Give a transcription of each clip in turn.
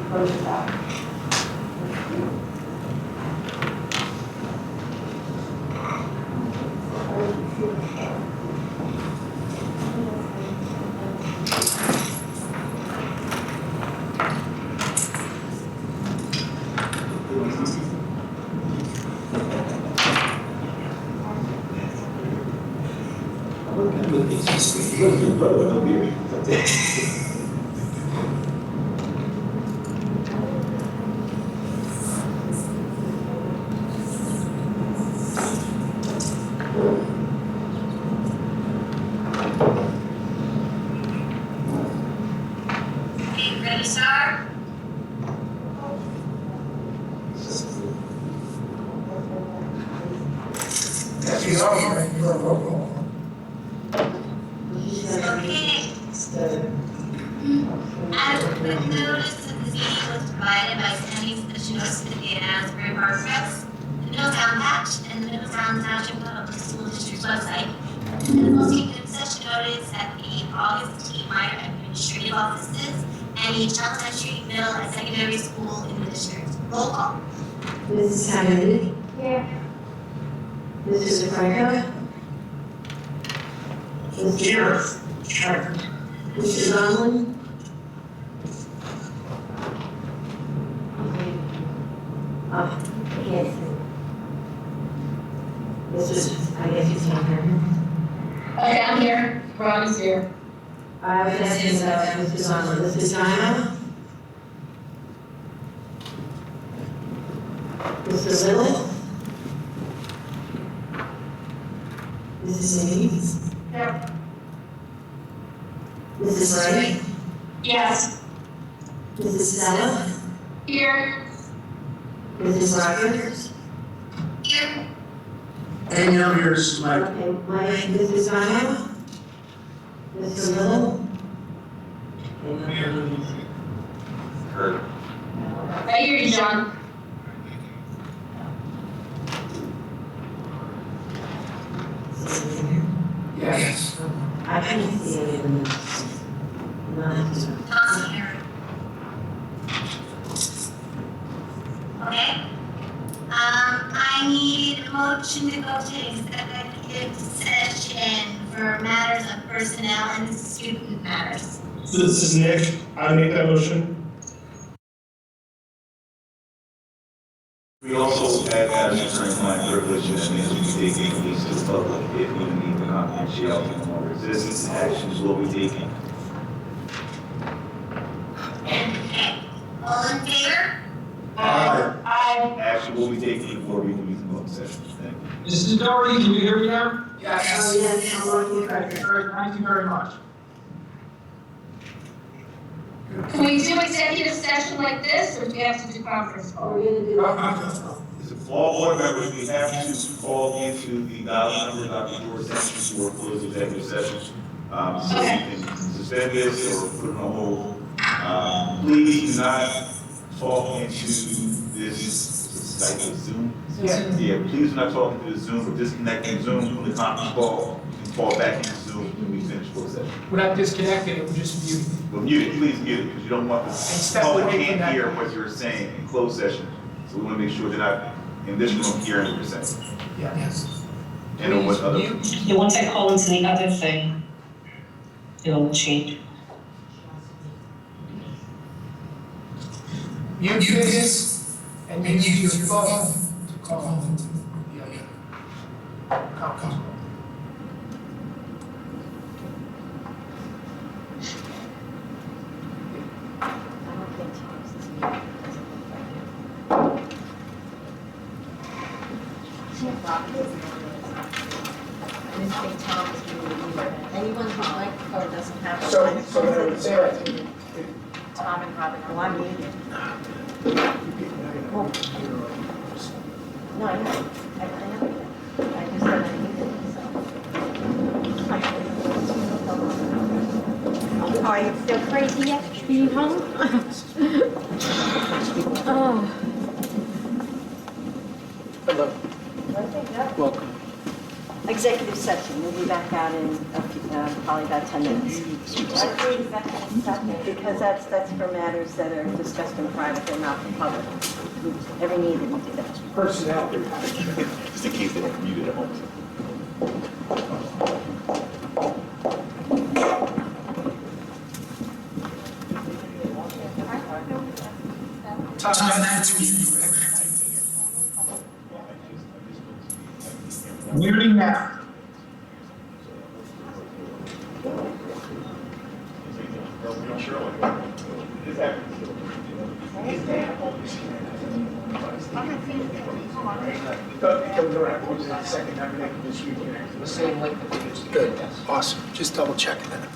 close this out. Ready, start? Okay. As with notice that this meeting was provided by sending such notice to the Asbury Park Press, the Middletown Patch, and the Middletown Township Public School District's website, and the posting of such notice at the August T. Meyer administrative offices and each elementary, middle, and secondary school in the district. Roll call. Mrs. Kennedy? Here. Mrs. DeFranco? Mrs. Here. Mrs. Donlin? Oh, I can't see. I guess he's not here. Okay, I'm here. Ronnie's here. I was asking about Mrs. Donlin. Mrs. Dino? Mr. Little? Mrs. Needs? Yep. Mrs. Wright? Yes. Mrs. Stella? Here. Mrs. Rogers? Here. And I'm here, Mike. Okay, Mrs. Dino? Mr. Little? Okay, nothing. Heard. I hear you, John. Yes. I can't see any of them. Thompson here. Okay. I need a motion to go to executive session for matters of personnel and student matters. This is Nick. I make that motion. We also have attorney-client privilege, and that means we be taking release to the public if we need the confidentiality no longer exists. Actions will be taken. Okay. All in favor? Aye. Action will be taken before we leave the public session. Thank you. Mrs. Doherty, can you hear me now? Oh, yes, I'm working for it. Very, thank you very much. Can we do executive session like this, or do we have to do conference call? We're gonna do that. So all board members, we have to call into the dial number Dr. George sent you for closed executive session. So you can suspend this or put it on hold. Please do not talk into this type of Zoom. Yeah, please do not talk into the Zoom or disconnecting Zoom from the conference call. You can call back into Zoom when we finish closed session. We're not disconnected, we're just muted. Well, mute it, please mute it, because you don't want the step public away from can't that. hear what you're saying in closed session. So we want to make sure they're not in this room hearing what you're saying. Yes. And on what other. Yeah, once I call into the other thing, it'll change. Mute this and use your phone to call into the other conference call. Anyone who like or doesn't have. So Sarah, Tom and Robin, oh, I'm muted. No, I know. I know. I just said I muted, so. Are you still crazy yet? You home? Oh. hello, welcome. Executive session, we'll be back out in probably about 10 minutes. Because that's for matters that are discussed in private, they're not for public. Every meeting will do that. Personnel. Just in case they don't read it at home. Tom, that's muting now. Good, awesome, just double checking that.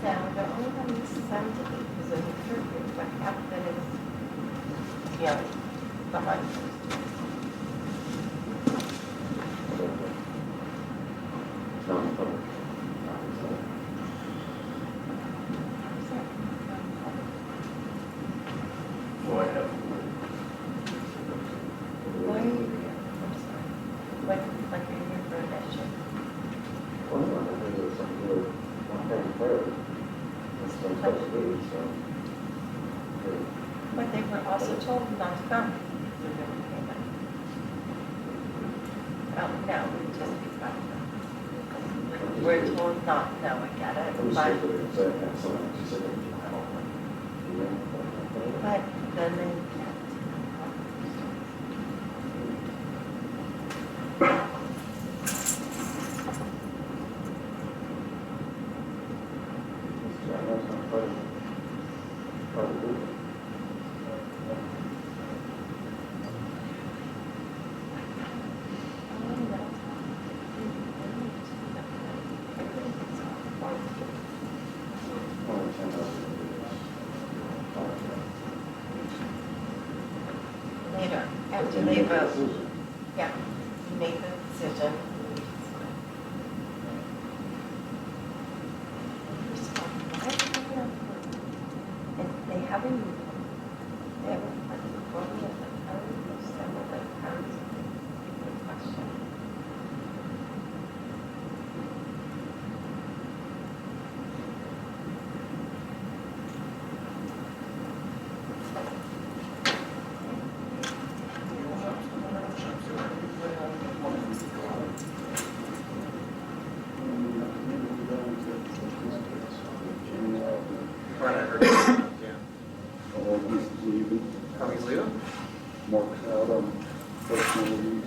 So the only one is 7 to 8 is a curfew, but after that is, behind. Why are you here? I'm sorry. Like you're here for an issue? But they were also told not to come. No, we just be fine. We're told not, no, I get it, but then they can't. Later, after they vote. Yeah, you make the decision. And they haven't, put the voting of the county, some of the counties, the question. Right, I heard that. Yeah. Oh, he's leaving? Mark's out on personal leave.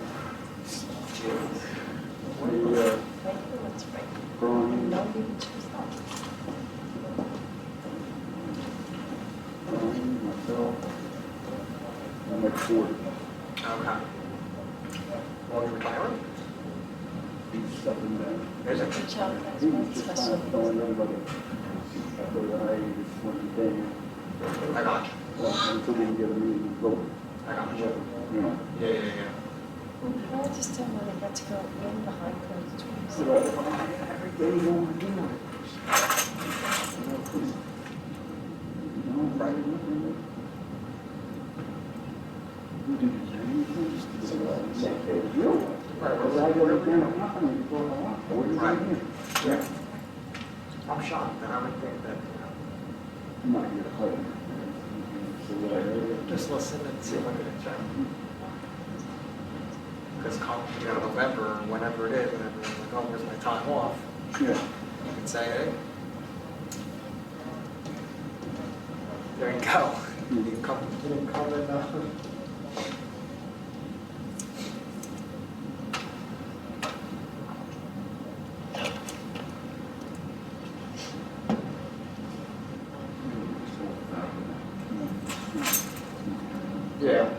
Thank you, that's right. Brian, No, you can choose that. myself, I'm at 40. Okay. Well, you retiring? He's stepping down. Is it? Good job, that's He one was just trying special. to find everybody. After I just went to day, I got you. until we can get a meeting voted. I got you. You know. Yeah. I just don't want to get to go in behind closed doors. So every day you want to do it. You know, Friday nothing. You do anything? It's okay. You. Right, Well, I go down and happen before I walk. What do you Right. mean? Yeah. I'm shocked, and I would think that, I'm not here to play. So what I heard. just listen and see if I can check. Because come, November, or whenever it is, and everyone's like, oh, where's my time off? Yeah. You can say, hey. There you go. You can come and, yeah.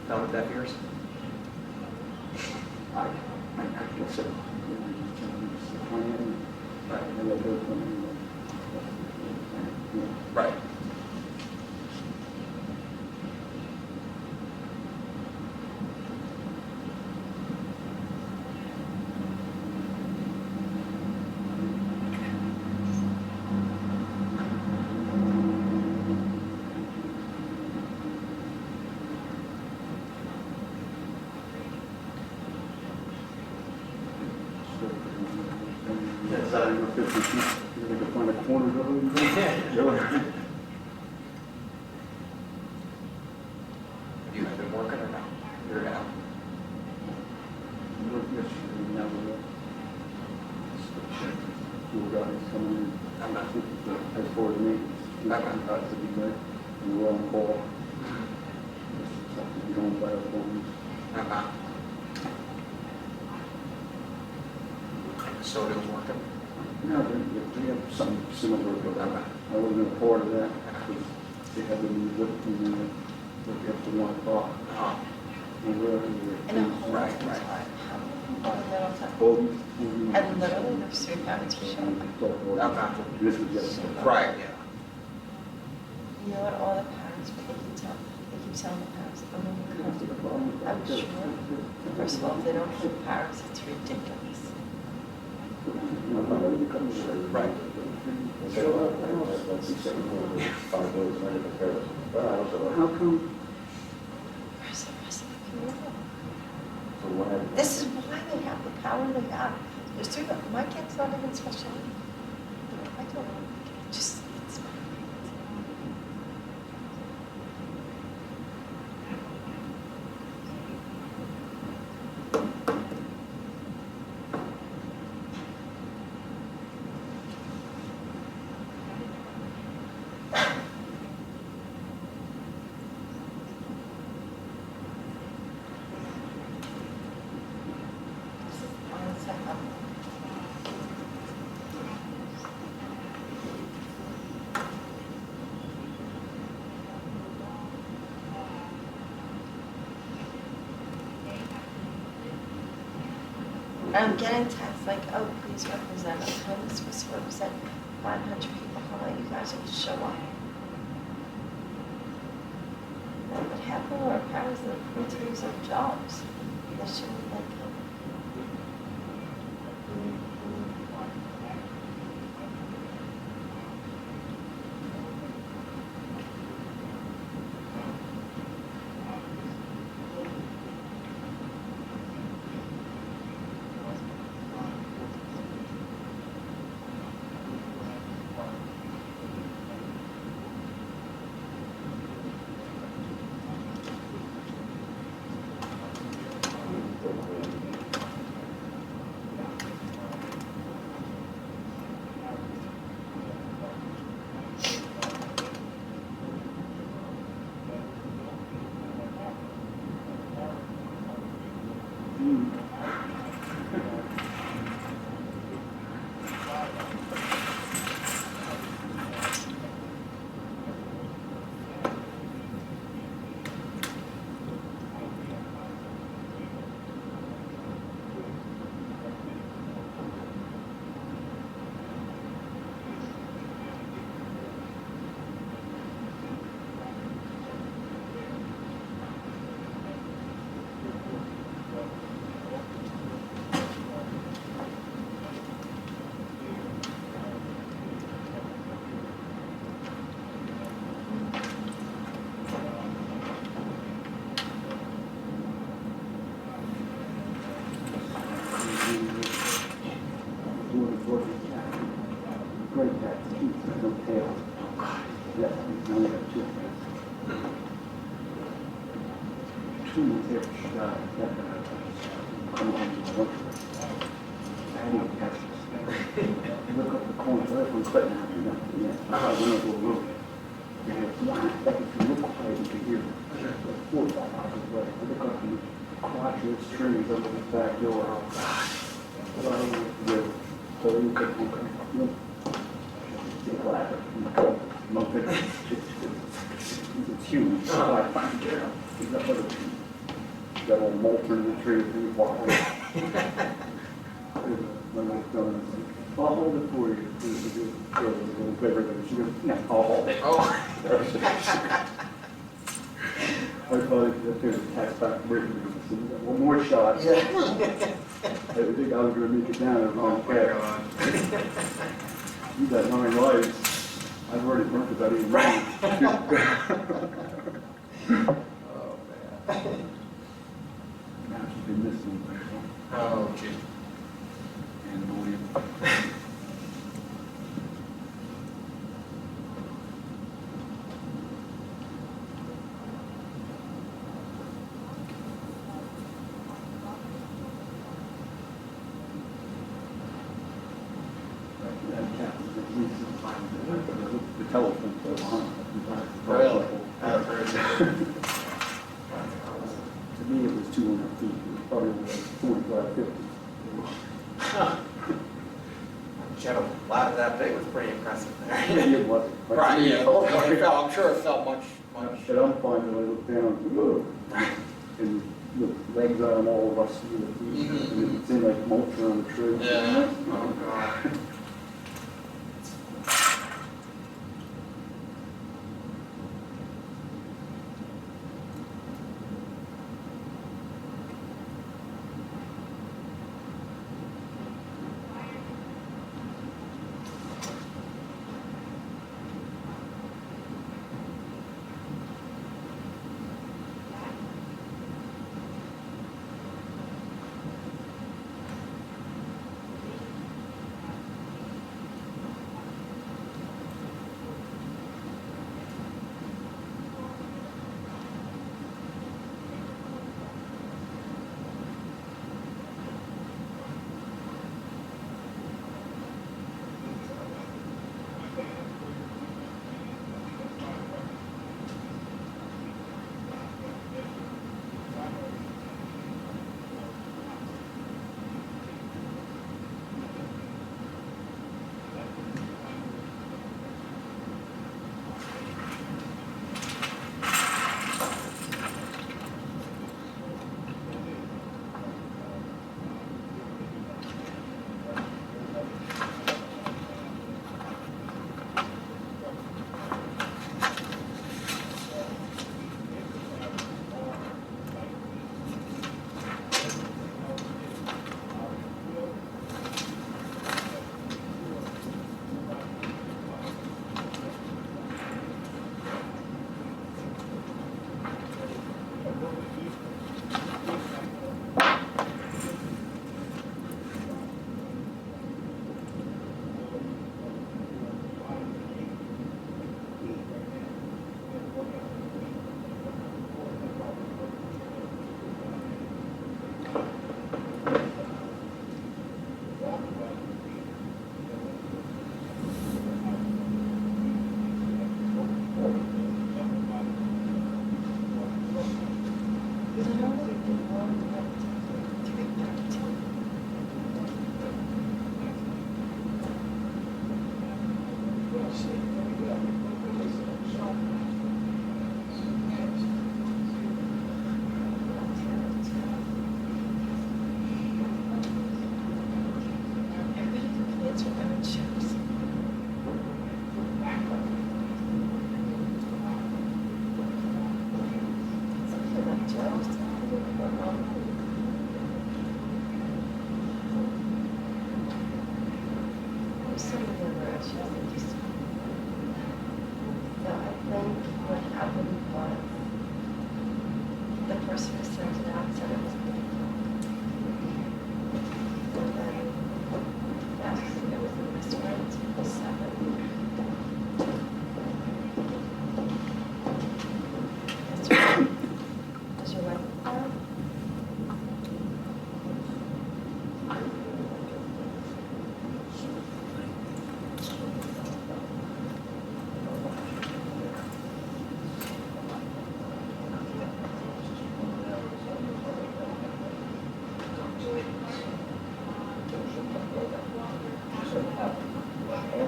Done with that ears? I guess it. Right. And I go from. Right. That's how you look at the sheet, you can find a corner of it. You have been working or no? You're out. Two guys coming in. I'm not. As far as me, to be good, and we're on call. You don't buy a phone. I'm not. So it was working. No, we have something similar, but I wasn't a part of that, because they had to move it, and look after 1 o'clock. Oh, And we're, And a whole Right, lot of right. time. How many people are there all the time? Bobby. And literally there's 3 parents who show up. This is just. right, yeah. You know what, all the parents, they keep telling the parents, I'm gonna come. I'm sure, first of all, if they don't have parents, it's ridiculous. Right. How come? Where's the rest of the community? This is why they have the power they have. There's 3 of them. My kid's not even special. I don't, just, it's. I'm getting texts like, oh, please represent us. How am I supposed to represent 500 people? How about you guys will show up? But half of our parents are free to of jobs. They shouldn't like it. Great tax, no tail. Yeah, we only have 2. 2 more tails. Come on, look. I didn't catch this. Look up the corner, right from Clinton Avenue. Yeah, I went over the road. You have 1 second to look quiet, you can hear it. 4 or 5 hours away. I look up and crotchless trees over the back door. So you could look. It's huge. It's got other trees. It's got all molten in the tree, and walk away. When I was done, I'll hold it for you. This is a good girl, a little bigger than she goes, no, I'll hold it. Oh. I thought there's a tax back written, so we got one more shot. Yeah. I think I was gonna make it down at the wrong path. You got 9 lives. I've already burnt about 8 Right. Oh, man. Now she's been missing. Oh, gee. And William. The telephone so long. Really? That's very good. To me, it was 200 feet. It was probably like 45, 50. Huh. She had a ladder that big was pretty impressive there. Yeah, it was. Right, yeah, it felt, I'm sure it felt much. And I'm fine when I look down, ugh, and the legs are all rusty with feet, Mhm. and it seemed like mulch around the tree. Yeah, oh God.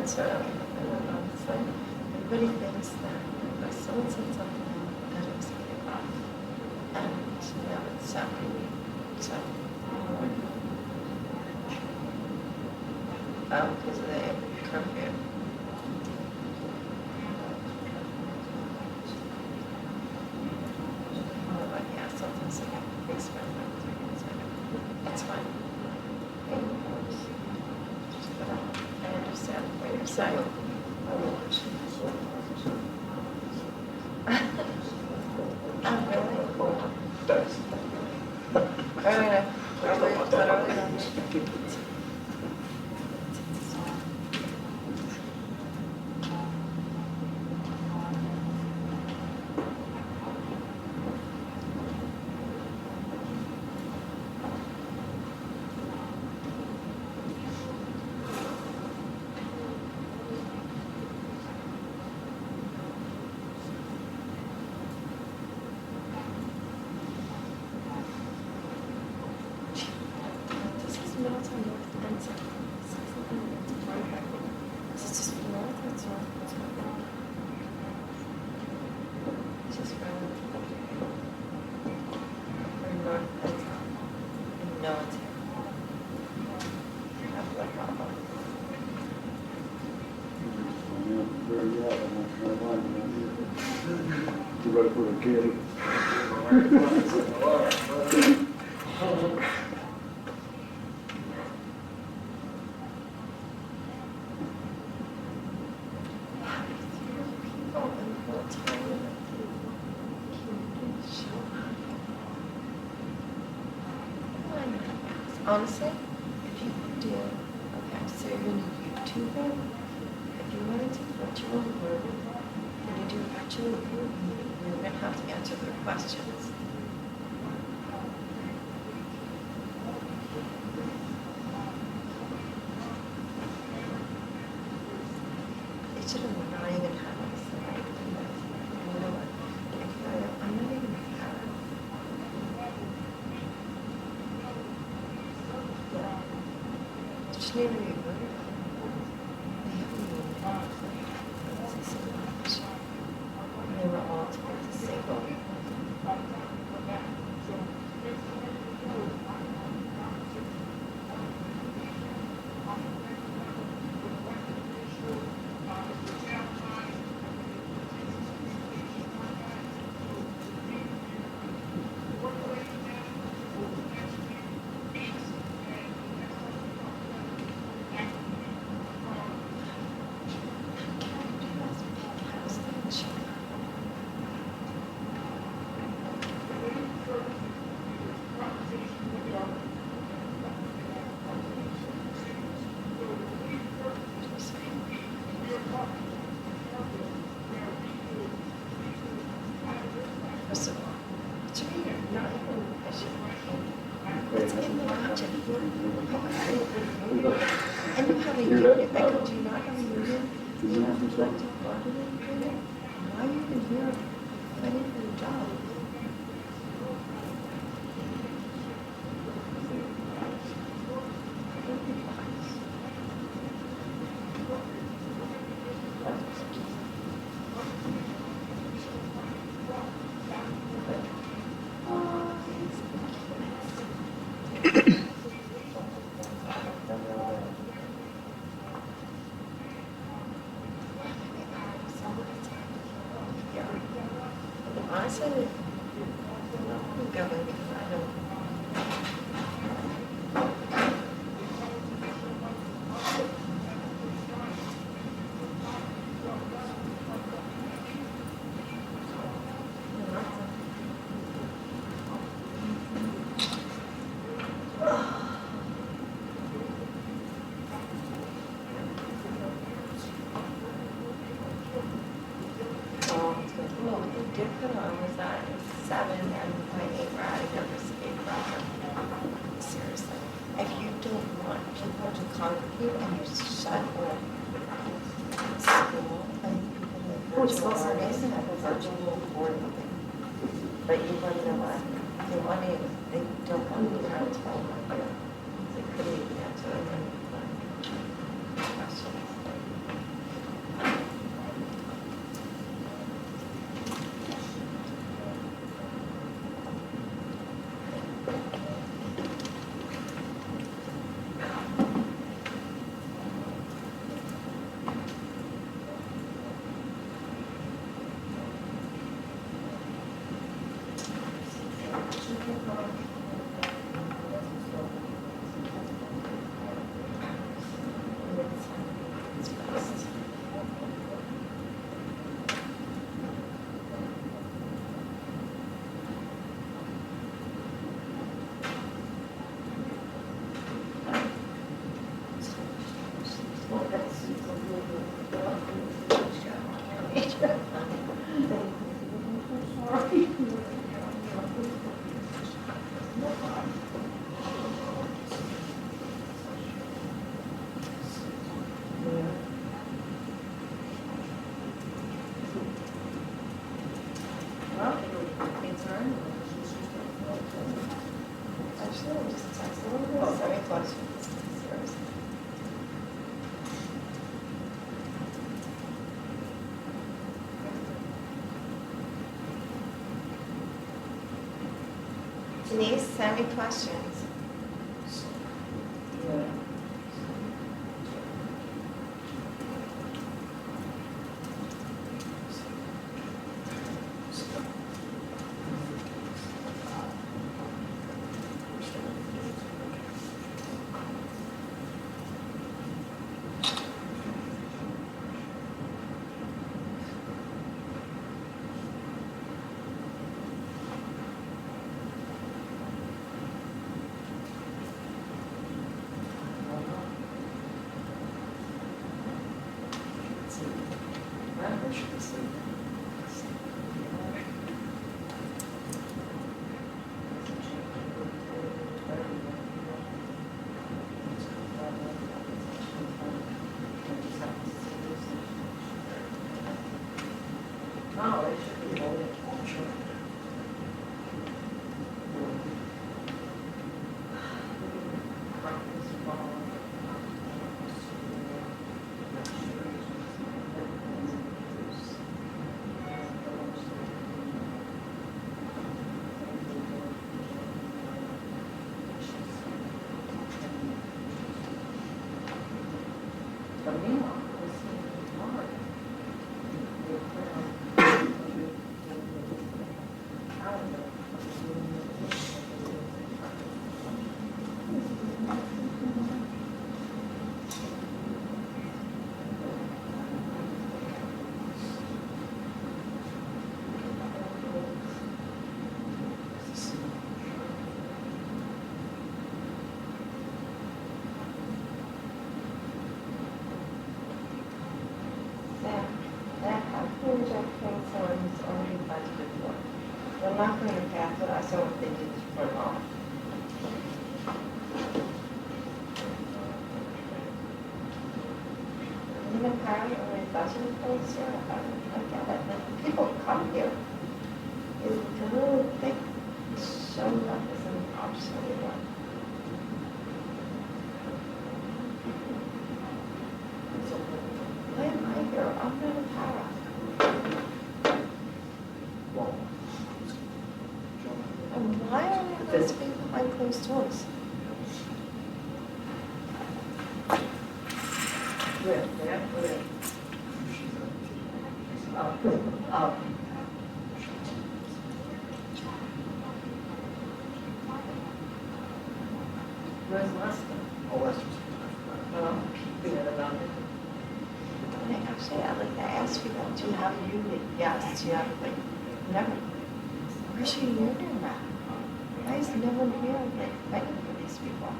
answer. I don't know. It's like everybody thinks that if someone said something that it was okay. And it's so. because of the curfew. Oh, but yeah, something's like a big spend. It's fine. I understand what you're saying. Oh, really? Early enough. Early enough. This is Middletown North Windsor. This is just north or south? It's just from north Windsor. And no, it's here. That's like awful. You ready for the kid? Honestly, if you could do, okay, so you're gonna YouTube it. If you wanted to virtual group, when you do virtual group, you're gonna have to answer their questions. It should have not even had us. You know what? I'm not even a parent. Just need to be good. They haven't even they were all disabled. First of all, to me, you're not even a patient. Let's imagine. And you have a union. Michael, do you not have a union? Do you have a collective bargaining agreement? Why are you even here fighting for your job? Honestly, I'm going because I don't. Well, what they did put on was that 7 and 0.8 were out of here for state program. Seriously, if you don't want people to congregate and you shut or school and people with virtual learning have a virtual board meeting. But you want to know what? They don't want to be around 12 right there. They couldn't even answer any questions. too, just text them, send me questions. Seriously. Denise, send me questions. I'm not going to pass it, I saw what they did for long. Even apparently only budget place here, I get it, like, people come here, is to really think showing up as an option anymore. Why am I here? I'm not a para. And why are we allowed to be behind closed doors? Where's Lester? Oh, Lester's. Actually, I asked people, do you have a union? Yes, do you have like, never. Where's your union at? Why is no one here like fighting for these people?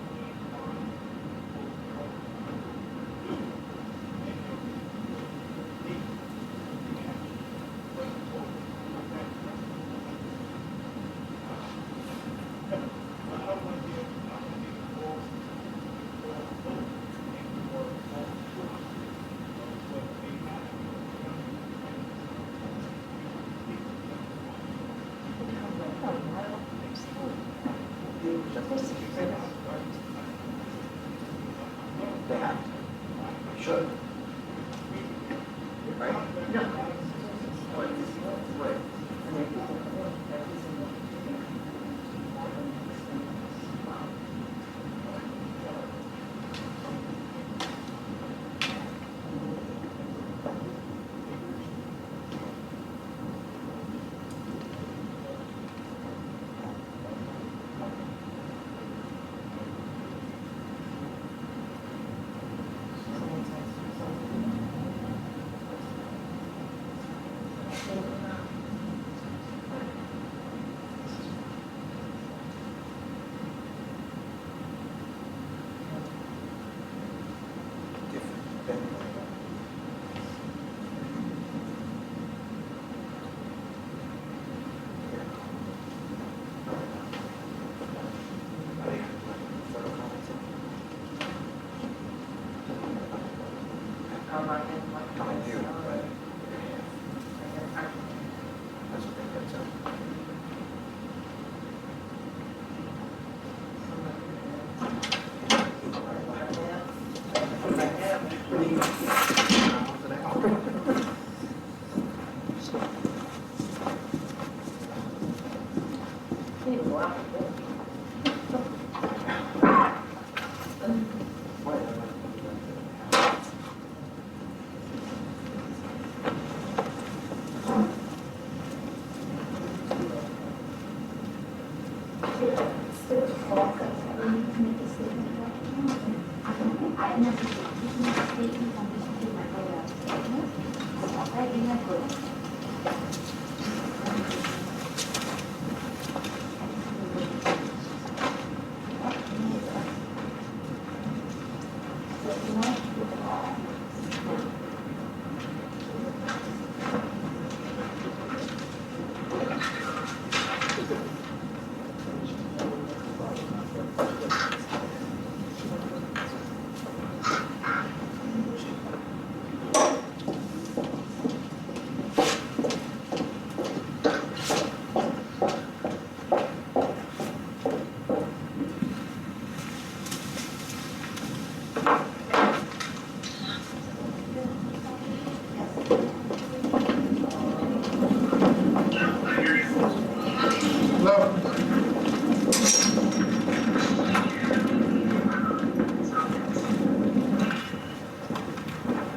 They have to. Should. Right? No. Right.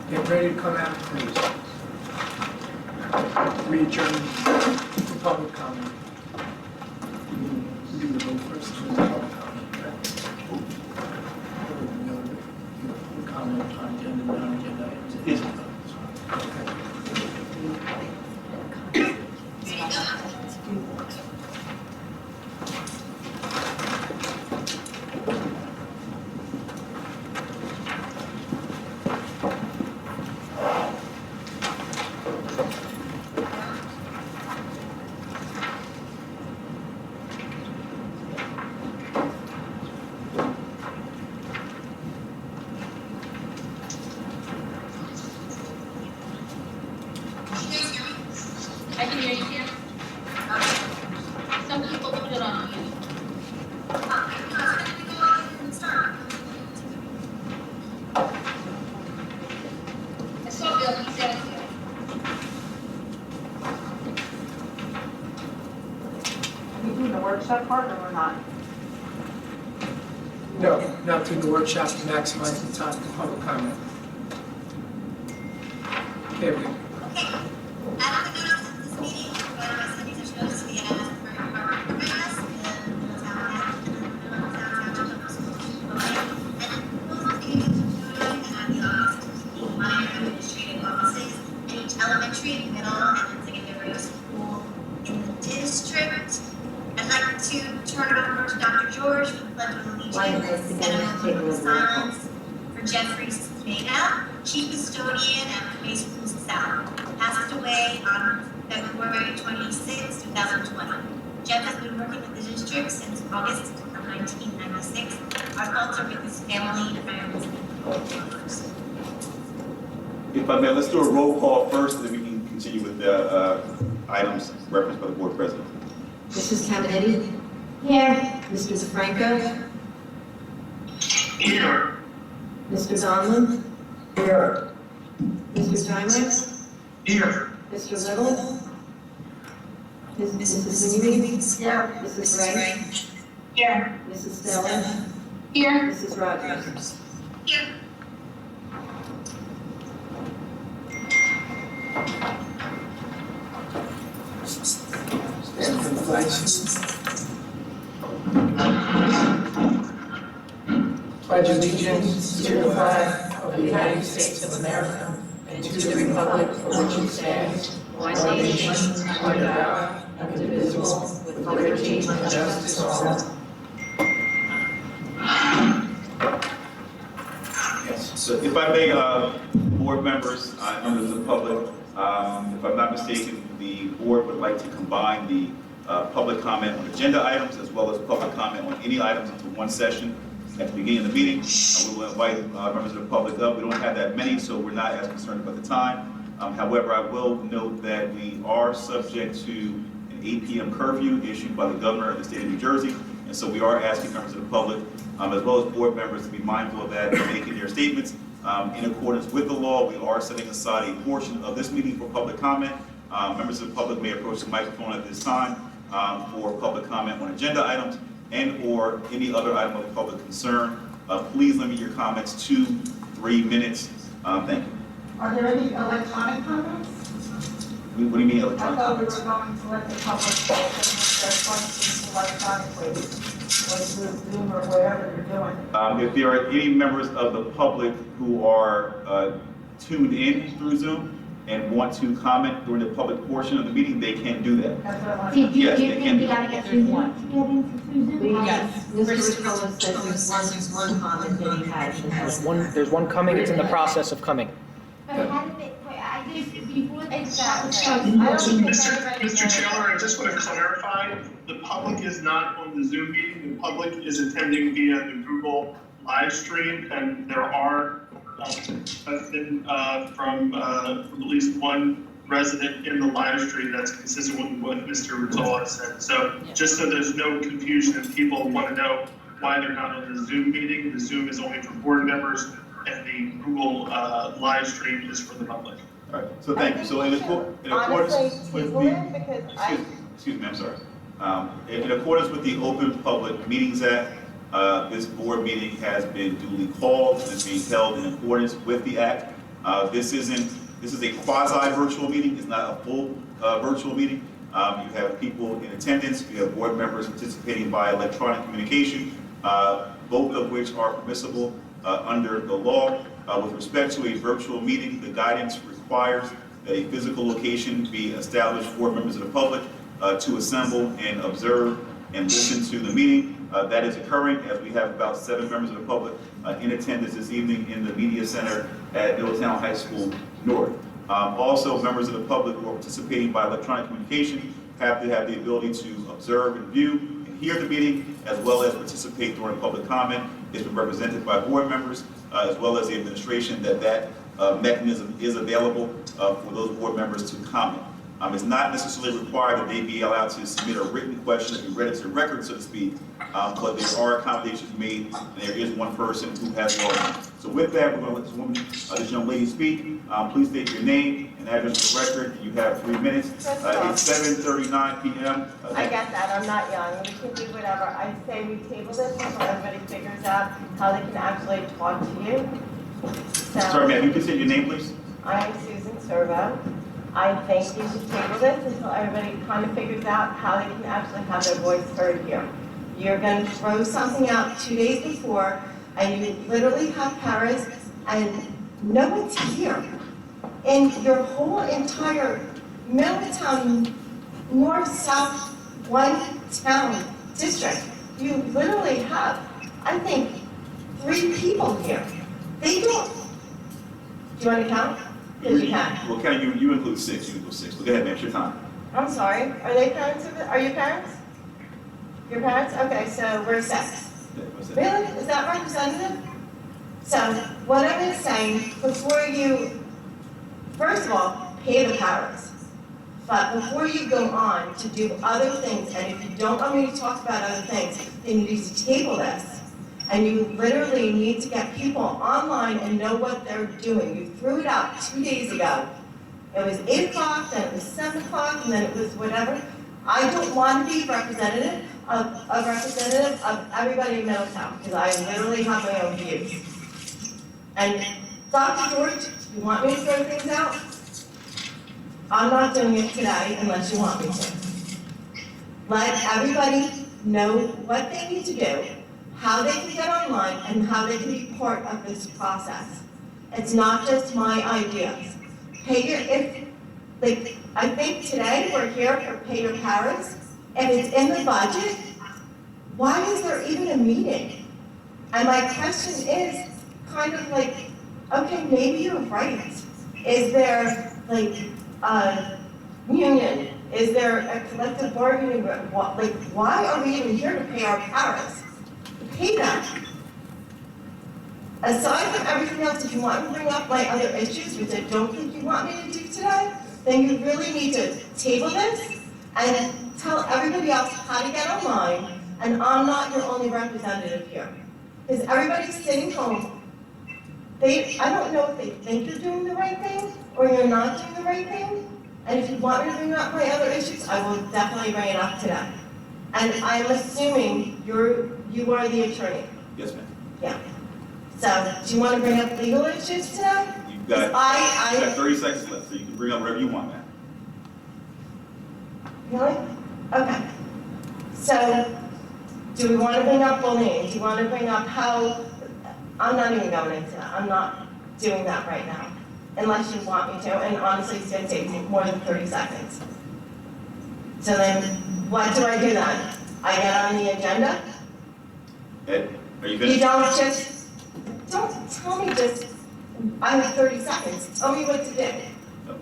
Get ready to come out, please. We adjourn to public comment. We do the vote first, then the public comment, right? Public comment on agenda, non-agenda items. Yes. I can hear you, Kim. Some people put it on mute. I saw Bill, he said it. Are we doing the workshop part or we're not? No, not through the workshop to maximize the time for public comment. There we go. After the notice of this meeting, whether it's sending such notice to the ad for Paraprofessional and the town ad, and the town and at the office, minor administrative offices, in each elementary, middle, and secondary school in the district. I'd like to turn it over to Dr. George for the Pledge of Allegiance and a moment of silence for Jeffrey Smeda, Chief Custodian at Play Schools South, passed away on February 26, 2020. Jeff has been working with the district since August of 1996. Our thoughts are with his family, friends, and coworkers. If I may, let's do a roll call first, and then we can continue with the items referenced by the board president. Mrs. Cavanetti? Here. Mr. DeFranco? Here. Mr. Donlin? Here. Mr. Steinmetz? Here. Mr. Little? Mrs. Sweeney? Yeah. Mrs. Ray? Here. Mrs. Stella? Here. Mrs. Rogers? Here. Stand for the flag. Pledge allegiance to the flag of the United States of America and to the republic for which it stands, one nation, under God, indivisible, with liberty and justice for all. Yes. So if I may, board members, members of the public, if I'm not mistaken, the board would like to combine the public comment on agenda items as well as public comment on any items into one session at the beginning of the meeting. We will invite members of the public up. We don't have that many, so we're not as concerned about the time. However, I will note that we are subject to an 8 p.m. curfew issued by the governor of the state of New Jersey. And so we are asking members of the public, as well as board members, to be mindful of that and making their statements in accordance with the law. We are setting aside a portion of this meeting for public comment. Members of the public may approach the microphone at this time for public comment on agenda items and or any other item of public concern. Please limit your comments to 3 minutes. Thank you. Are there any electronic comments? What do you mean I electronic thought we comments? were going to let the public vote and their questions electronically. through Zoom or whatever you're doing. If there are any members of the public who are tuned in through Zoom and want to comment during the public portion of the meeting, they can do that. That's what I want. Yes, they can do gotta that. get through one. Yes. Mr. Ricola said there's one comment that he had. that has- There's one coming, it's in the process of coming. But how did they, I just, before they start. Mr. Chandler, I just want to clarify, the public is not on the Zoom meeting, the public is attending via the Google live stream, and there are, have been from at least one resident in the live stream that's consistent with what Mr. Ricola said. So just so there's no confusion and people want to know why they're not on the Zoom meeting, the Zoom is only for board members, and the Google live stream is for the public. All right, so thank you. So in accordance with the, excuse me, I'm sorry. In accordance with the Open Public Meetings Act, this board meeting has been duly called and is being held in accordance with the act. This is a quasi-virtual meeting. It's not a full virtual meeting. You have people in attendance. You have board members participating by electronic communication, both of which are permissible under the law. With respect to a virtual meeting, the guidance requires that a physical location be established for members of the public to assemble and observe and listen to the meeting. That is occurring as we have about 7 members of the public in attendance this evening in the Media Center at Middletown High School North. Also, members of the public who are participating by electronic communication have to have the ability to observe and view and hear the meeting, as well as participate during public comment. It's been represented by board members, as well as the administration, that mechanism is available for those board members to comment. It's not necessarily required that they be allowed to submit a written question that be read into the record, so to speak, but there are accommodations made, and there is one person who has logged in. So with that, we're going to let this young lady speak. Please state your name and address for the record. You have 3 minutes. It's 7:39 p.m. I get that, I'm not young, we can do whatever. I say we table this until everybody figures out how they can actually talk to you. So, Sorry, ma'am, you can say your name, please. I'm Susan Servo. I think we should table this until everybody kind of figures out how they can actually have their voice heard here. You're going to throw something out 2 days before, and you literally have Paris, and no one's here. In your whole entire Middletown, north, south, one town district, you literally have, I think, 3 people here. They don't. Do you want to count? Because you can. Well, Kenny, you include 6. You include 6. But go ahead, ma'am. It's your time. I'm sorry. Are they parents of it? Are you parents? Your parents? Okay, so we're 6. What's that? Really? Is that representative? So what I'm saying, before you, first of all, pay the powers. But before you go on to do other things, and if you don't want me to talk about other things, then you need to table this. And you literally need to get people online and know what they're doing. You threw it out 2 days ago. It was 8 o'clock, then it was 7 o'clock, and then it was whatever. I don't want to be representative of everybody in Middletown, because I literally have my own views. And Dr. George, you want me to throw things out? I'm not doing it today unless you want me to. Let everybody know what they need to do, how they can get online, and how they can be part of this process. It's not just my ideas. I think today we're here for pay your parents. If it's in the budget, why is there even a meeting? And my question is kind of like, okay, maybe you're right. Is there like a union? Is there a collective bargaining group? Why are we even here to pay our parents? Pay them. Aside from everything else, if you want to bring up my other issues, which I don't think you want me to do today, then you really need to table this and tell everybody else how to get online, and I'm not your only representative here. Because everybody's sitting home. I don't know if they think you're doing the right thing, or you're not doing the right thing, and if you want me to bring up my other issues, I will definitely bring it up today. And I'm assuming you are the attorney. Yes, ma'am. Yeah. So, do you want to bring up legal issues today? You've got 30 seconds left, so you can bring up whatever you want, ma'am. Really? Okay. So, Do we want to bring up bullying? Do you want to bring up how, I'm not even going into that. I'm not doing that right now, unless you want me to, and honestly, it's going to take more than 30 seconds. So then, what do I do then? I get on the agenda? Ed, are you You finished? don't tell me just, I have 30 seconds. Tell me what to do.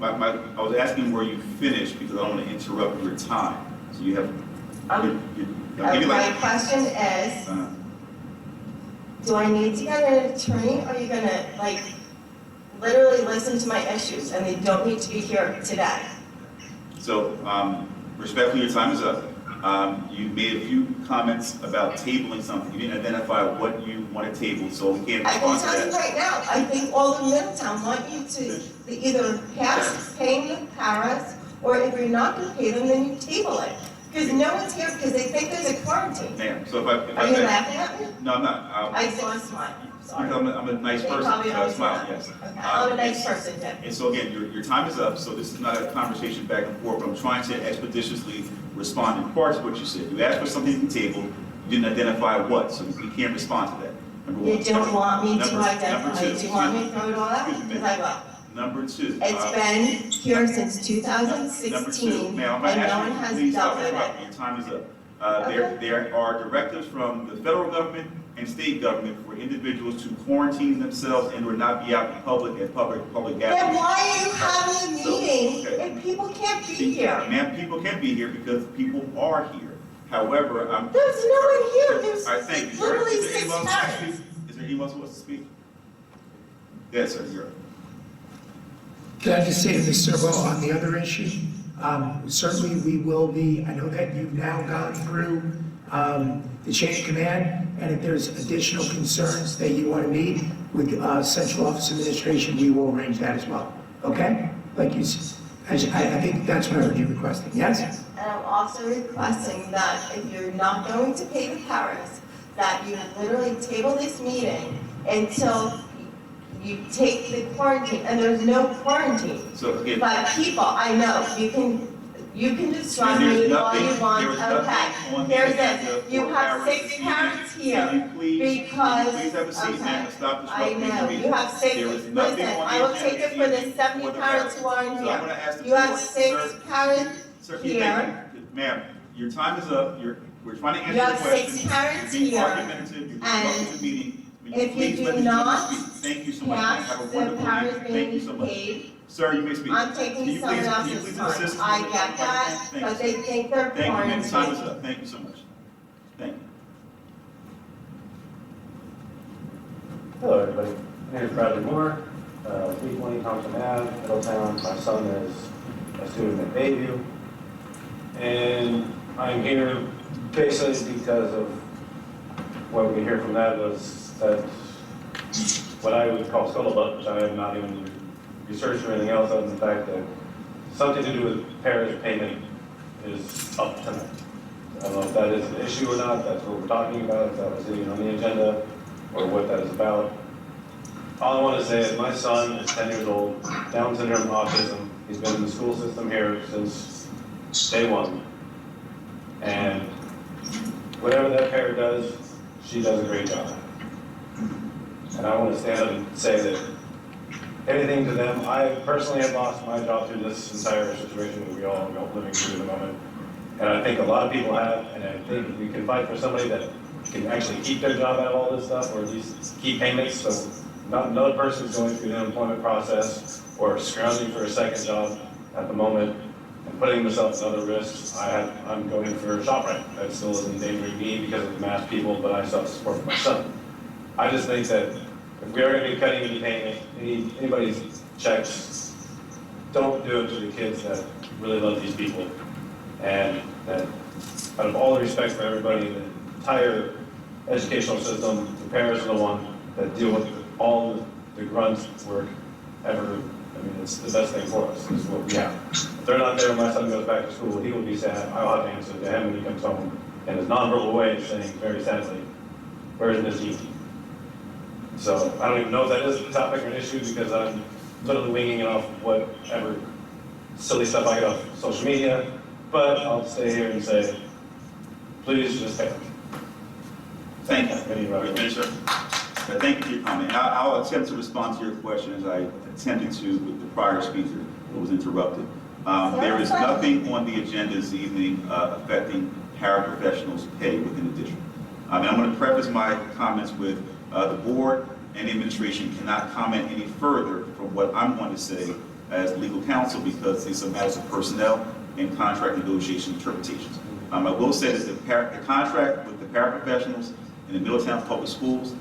I was asking where you finished because I don't want to interrupt your time. So you have, I'll give you My like, question is, do I need to get an attorney, or are you gonna, like, literally listen to my issues, and they don't need to be here today? so, respectfully, your time is up. You made a few comments about tabling something. You didn't identify what you want to table, so we can't I can respond to tell you that. right now, I think all of Middletown want you to either pass paying the paras, or if you're not gonna pay them, then you table it. Because no one's here because they think there's a quarantine. Ma'am, so if I Are you may- laughing at me? No, I'm not. I saw a smile, sorry. I'm a nice You person, probably so I don't smile, smile. yes. Okay, I'm a nice person, too. And so again, your time is up, so this is not a conversation back and forth, but I'm trying to expeditiously respond in part to what you said. You asked for something to be tabled, you didn't identify what, so we can't respond to that. Number one. You don't want me to Number identify, two. do you want me to throw it all out? Excuse me, Because I will. Number two. It's been here since Number two. 2016, Ma'am, I'm and gonna no ask one you, has please dealt stop with interrupting. it. Your time is up. Okay. There are directives from the federal government and state government for individuals to quarantine themselves and or not be out in public at public Then gatherings. why are you having a So, meeting okay. if people can't be here? Ma'am, people can be here because people are here. However, I'm. There's no one here, there's All right, thank you. literally Is there 6 anyone else who wants to parents. speak? Is there anyone else who wants to speak? Yes, sir, you're up. Can I just say to Ms. Servo on the other issue, certainly we will be, I know that you've now gone through the chain of command, and if there's additional concerns that you want to meet with Central Office Administration, we will arrange that as well, okay? Like you, I think that's what I heard you requesting, yes? And I'm also requesting that if you're not going to pay the paras, that you literally table this meeting until you take the quarantine, and there's no quarantine. So again. But people, I know, you can disrupt There's me all nothing- you want, there is nothing okay? on the Here's agenda this, you for have paras 6 this parents evening. here, Can you please because, have a seat, okay, ma'am, and stop I disrupting the know, meeting? you have 6, There is nothing listen, on the I will agenda take it for the evening 70 for the parents paras. who aren't So I'm gonna here. ask the You have board, 6 sir, parents Sir, keep here. thinking. Ma'am, your time is up. We're trying to answer You your have question. 6 parents You're being here, argumentative, you're disrupting the meeting. Will you if you please do let the gentleman not speak? Thank you so much, ma'am. Have a pass the wonderful paras evening. Thank you so being much. paid, Sir, you may speak. I'm Can taking you someone please- can you else's please time. assist I with the get that, Thank but you. they think they're Thank you, ma'am. Time is quarantined. up. Thank you so much. Thank you. Hello, everybody. My name is Bradley Moore, 320 Thompson Ave, Middletown. My son is a student at Bayview. And I'm here basically because of what we hear from that was that what I would call scuttlebutt, which I have not even researched or anything else, other than the fact that something to do with parents' payment is up tonight. I don't know if that is an issue or not, that's what we're talking about, if that was even on the agenda, or what that is about. All I want to say is my son is 10 years old, Down syndrome, autism. He's been in the school system here since day one. And whatever that parent does, she does a great job. And I want to stand up and say that anything to them, I personally have lost my job through this entire situation that we all are living through at the moment. And I think a lot of people have, and I think we can fight for somebody that can actually keep their job out of all this stuff, or at least keep payments, so not another person's going through the unemployment process or scrounging for a second job at the moment and putting themselves in other risks. I'm going for a ShopRite. That still is endangering me because of the mass people, but I still have support for my son. I just think that if we are going to be cutting any payment, anybody's checks, don't do it to the kids that really love these people. And that out of all the respect for everybody in the entire educational system, the parents are the one that deal with all the grunt work ever. I mean, it's the best thing for us, is what we have. If they're not there when my son goes back to school, he will be sad. I'll have to answer to him when he comes home in his nonverbal way, saying very sadly, where's Miss E? So I don't even know if that is a topic or an issue because I'm literally winging it off whatever silly stuff I get off social media. But I'll stay here and say, please just pay them. Thank you. Any other- Finish up? Thank you for your comment. I'll attempt to respond to your question as I attempted to with the prior speaker who was interrupted. There is nothing on the agenda this evening affecting paraprofessionals' pay within the district. And I'm going to preface my comments with the board and the administration cannot comment any further from what I'm going to say as legal counsel because it's a matter of personnel and contract negotiation interpretations. I will say that the contract with the paraprofessionals in the Middletown Public Schools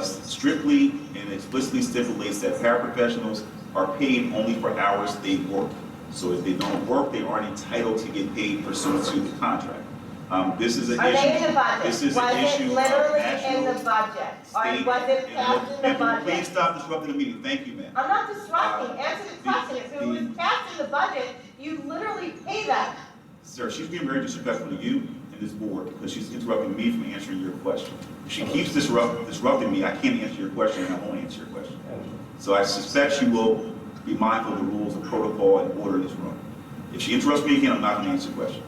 strictly and explicitly stipulates that paraprofessionals are paid only for hours they work. So if they don't work, they aren't entitled to get paid pursuant to the contract. This is an issue. Are they in the budget? This is an issue Was it literally of national, in the budget? Or state, was it passed in the and budget? please stop disrupting the meeting. Thank you, ma'am. I'm not disrupting, answer the question. If it was passed in the budget, you literally pay that. Sir, she's being very disrespectful to you and this board because she's interrupting me from answering your question. If she keeps disrupting me, I can't answer your question and I won't answer your question. So I suspect she will be mindful of the rules of protocol and order in this room. If she interrupts me again, I'm not going to answer the question.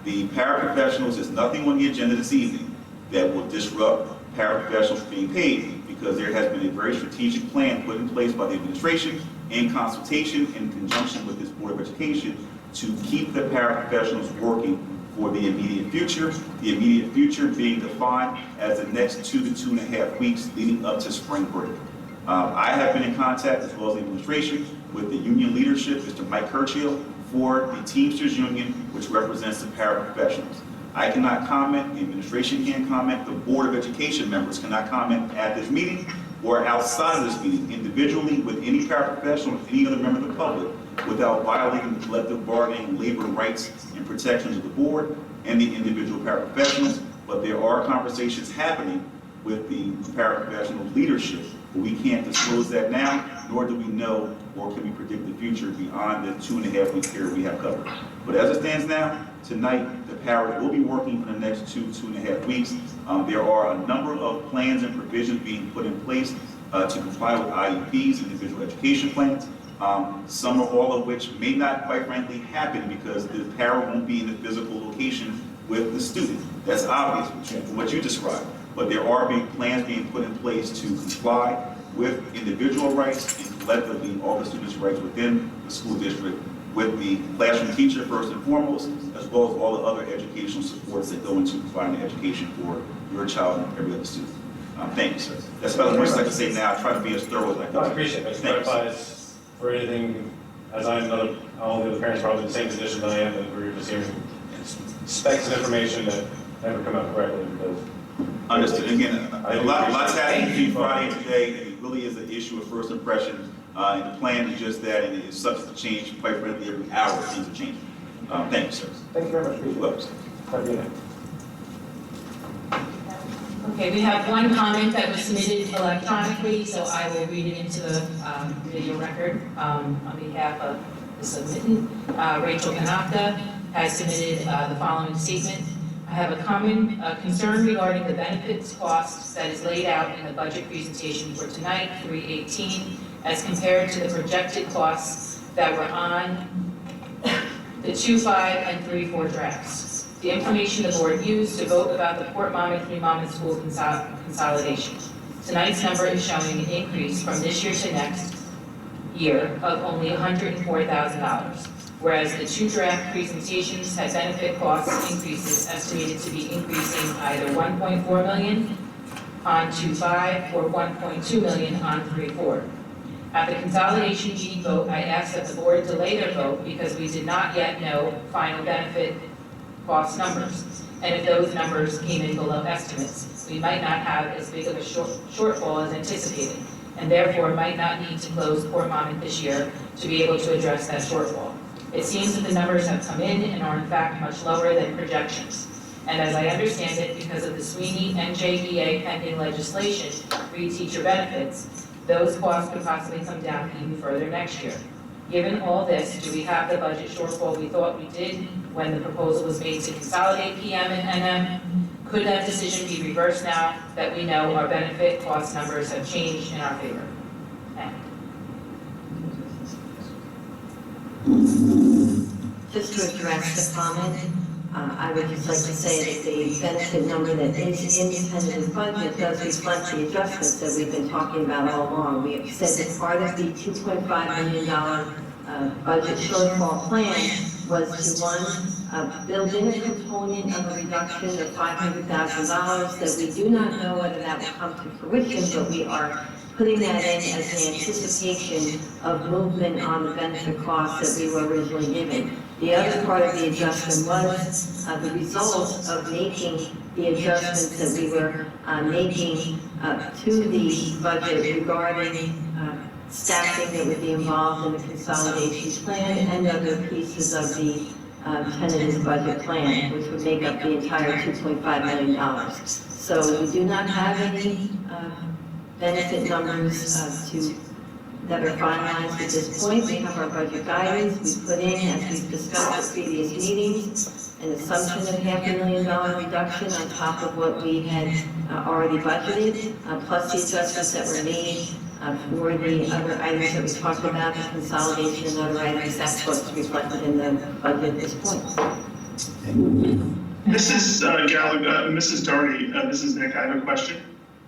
The paraprofessionals, there's nothing on the agenda this evening that will disrupt paraprofessionals being paid because there has been a very strategic plan put in place by the administration in consultation in conjunction with this Board of Education to keep the paraprofessionals working for the immediate future being defined as the next 2 to 2.5 weeks leading up to spring break. I have been in contact, as well as the administration, with the union leadership, Mr. Mike Kirchill, for the Teamsters Union, which represents the paraprofessionals. I cannot comment, the administration can't comment, the Board of Education members cannot comment at this meeting or outside of this meeting, individually with any paraprofessional or any other member of the public, without violating the collective bargaining, labor rights, and protections of the board and the individual paraprofessionals. But there are conversations happening with the paraprofessional leadership, but we can't disclose that now, nor do we know or can we predict the future beyond the 2.5-week period we have covered. But as it stands now, tonight, the paras will be working for the next 2.5 weeks. There are a number of plans and provisions being put in place to comply with IEPs, individual education plans. Some or all of which may not, quite frankly, happen because the para won't be in the physical location with the student. That's obvious from what you described. But there are plans being put in place to comply with individual rights and collectively all the students' rights within the school district with the classroom teacher first and foremost, as well as all the other educational supports that go into providing education for your child and every other student. Thank you, sir. That's about as much as I can say now. I try to be as thorough as I can. I appreciate it. Thank you, sir. For anything, as I know, all the other parents are probably in the same position that I am, that we're just hearing specs of information that never come out correctly because. Understood. Again, lots happening between Friday and today, and it really is an issue of first impression. And the plan is just that, and it is subject to change, quite frankly, every hour things are changing. Thank you, sir. Thank you very much. You're welcome, sir. Have a good night. Okay, we have one comment that was submitted electronically, so I will read it into the video record. On behalf of the submittant, Rachel Kanaka has submitted the following statement. I have a concern regarding the benefits costs that is laid out in the budget presentation for tonight, 3/18, as compared to the projected costs that were on the 2.5 and 3.4 drafts. The information the board used to vote about the Port Monmouth New Monmouth School consolidation. Tonight's number is showing an increase from this year to next year of only $104,000, whereas the 2 draft presentations had benefit cost increases estimated to be increasing either $1.4 million on 2.5 or $1.2 million on 3.4. At the consolidation meeting vote, I asked that the board delay their vote because we did not yet know final benefit cost numbers. And if those numbers came in below estimates, we might not have as big of a shortfall as anticipated, and therefore might not need to close Port Monmouth this year to be able to address that shortfall. It seems that the numbers have come in and are in fact much lower than projections. And as I understand it, because of the Sweeney NJEA pending legislation, re teacher benefits, those costs could possibly come down even further next year. Given all this, do we have the budget shortfall we thought we did when the proposal was made to consolidate PM and NM? Could that decision be reversed now that we know our benefit cost numbers have changed in our favor? Just to address the comment, I would just like to say that the benefit number that is in the tentative budget does reflect the adjustments that we've been talking about all along. We have said that part of the $2.5 million budget shortfall plan was to, one, build in a component of a reduction of $500,000 that we do not know whether that will come to fruition, but we are putting that in as an anticipation of movement on the benefit costs that we were originally given. The other part of the adjustment was the result of making the adjustments that we were making to the budget regarding staffing that would be involved in the consolidation plan and other pieces of the tentative budget plan, which would make up the entire $2.5 million. So we do not have any benefit numbers that are finalized at this point. We have our budget guidance. We put in, as we've discussed at previous meetings, an assumption of $500,000 reduction on top of what we had already budgeted, plus the adjustments that were made for the other items that we talked about, the consolidation and other items. That's what's reflected in the budget at this point. Mrs. Gallagher, Mrs. Doherty, this is Nick, I have a question.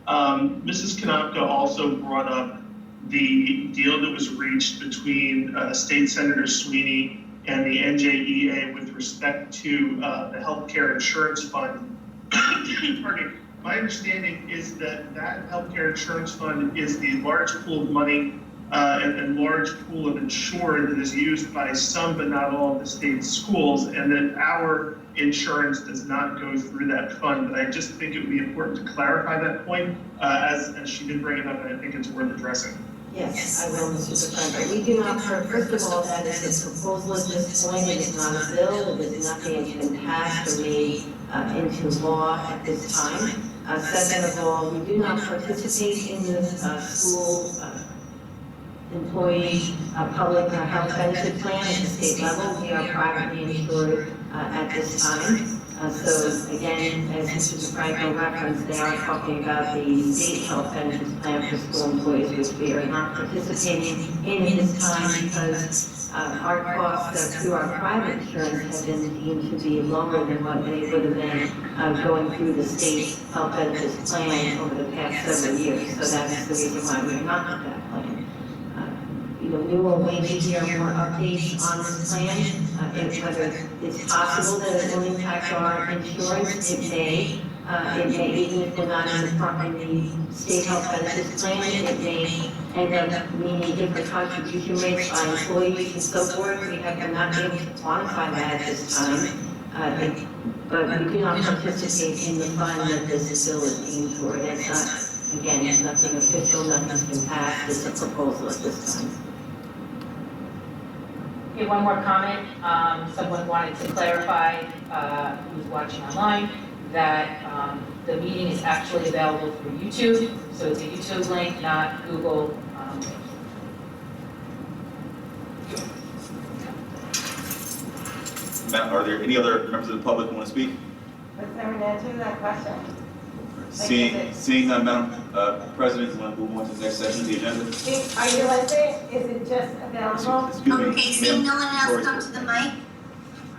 Mrs. Konopka also brought up the deal that was reached between State Senator Sweeney and the NJEA with respect to the healthcare insurance fund. Pardon me. My understanding is that that healthcare insurance fund is the large pool of money and large pool of insured that is used by some but not all of the state's schools, and that our insurance does not go through that fund. But I just think it would be important to clarify that point, as she did bring it up, and I think it's worth addressing. Yes, I will, Mr. President. We do not, first of all, that is a proposal at this point. It is not a bill. It is nothing that's been passed or made into law at this time. Second of all, we do not participate in the school employee public health benefit plan at the state level. We are privately insured at this time. So again, as Mr. DeFranco referenced, they are talking about the state health benefits plan for school employees, which we are not participating in at this time because our costs through our private insurance have been deemed to be lower than what they would have been going through the state health benefits plan over the past several years. So that is the reason why we are not with that plan. We will wait to hear more updates on this plan. Whether it's possible that it will impact our insurance, it may, even if we're not in the state health benefits plan, it may end up meaning different contribution rates by employees and so forth. We have not been able to quantify that at this time. But we do not participate in the fund that this bill is being for. It's not, again, it's nothing official, nothing's been passed. It's a proposal at this time. Okay, one more comment. Someone wanted to clarify, who's watching online, that the meeting is actually available through YouTube. So it's a YouTube link, not Google. Are there any other members of the public who want to speak? Was there an answer to that question? Seeing none, Madam President, you want to move on to the next section of the agenda? Are you listening? Is it just available? Excuse me, Okay, seeing no one else Sorry. come to the mic,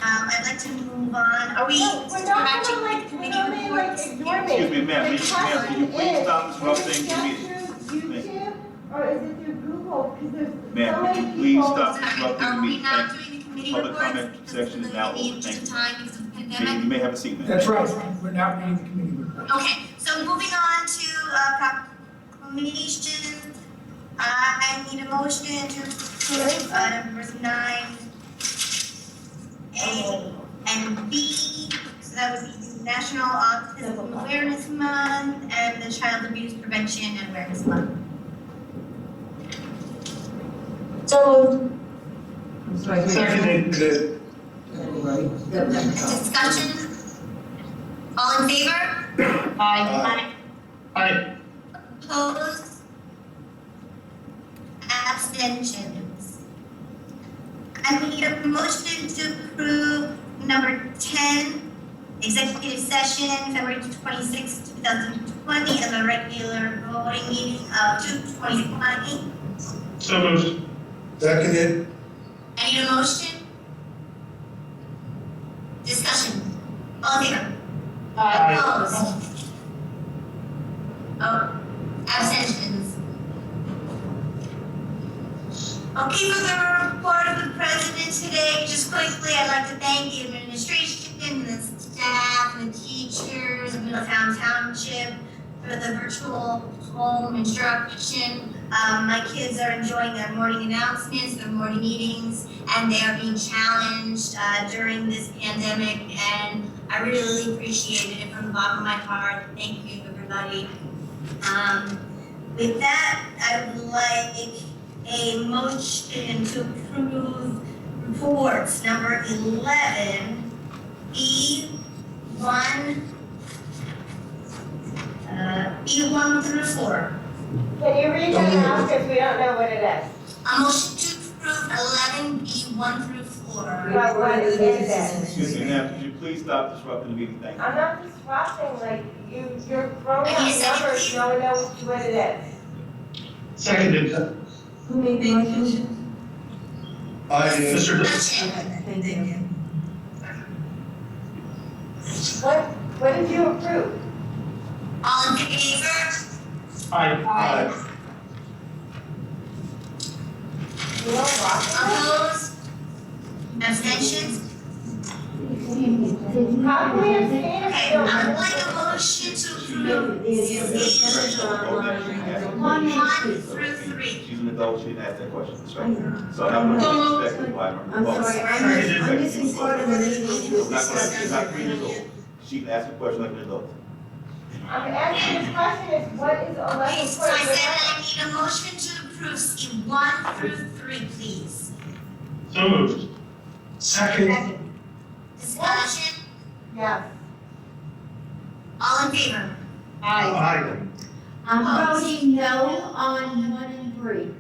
I'd like to move on. Are we? No, we're not gonna we're not gonna ignore me. Excuse me, ma'am, can you please stop interrupting the Is it meeting? through YouTube or is it through Google? Because there's so Ma'am, many can you please people. stop Sorry, interrupting the are we meeting? not Thank you. doing the committee Public reports? comment because section is of now the over. interest Thank of you. time because of the You pandemic? may have a seat, ma'am. That's right, we're not reading the committee report. Okay, so moving on to proclamations, I need a motion to approve numbers 9A and B. So that would be National Autism Awareness Month and the Child Abuse Prevention and Awareness Month. So. Seconded. Discussion? All in favor? Aye. Aye. Opposed? Abstentions? I need a motion to approve number 10, executive session, February 26, 2020, and the regular voting meeting of 2020. So moved. Seconded. I need a motion? Discussion? All in favor? Opposed? Oh, abstentions. Okay, for the report of the president today, just quickly, I'd like to thank the administration, the staff, and the teachers of Middletown Township for the virtual home instruction. My kids are enjoying their morning announcements, their morning meetings, and they are being challenged during this pandemic, and I really appreciate it from the bottom of my heart. Thank you, everybody. With that, I would like a motion to approve reports number 11, B1 through 4. Can you read them out, because we don't know what it is? A motion to approve 11B1 through 4. What is it? Excuse me, ma'am, could you please stop disrupting the meeting? Thank you. I'm not disrupting, like, you're throwing Can you out say it, numbers, please? no one knows what it is. Seconded. Who made the motion? Mr. Thank you. What did you approve? All in favor? Aye. You know what? Opposed? Abstentions? How can we abstain if Okay, we don't? I would like a motion to approve one through 3. She's an adult, she didn't ask that question, respectfully. So I'm not going to disrespect the board member. I'm missing part of the meeting. She's not 3 years old. She can ask a question like an adult. I'm asking this question is, what is 11 Okay, so I point said I need a motion to approve C1 through 3, please. So moved. Second. Discussion? Yes. All in favor? Aye. I'm voting no on 1 and 3.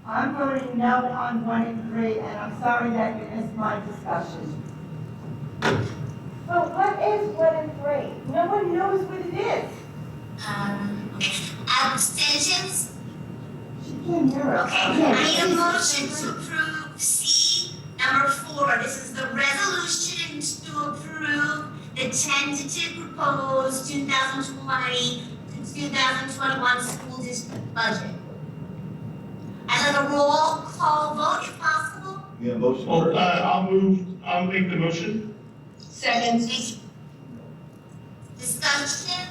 I'm voting no on 1 and 3, and I'm sorry that you missed my discussion. But what is 1 and 3? No one knows what it is. Abstentions? She can't hear us. Okay, I need a motion to approve C number 4. This is the resolution to approve the tentative proposed 2020 to 2021 school district budget. I'd like a roll call vote if possible. You get a motion Well, first? I'll make the motion. Second. Discussion?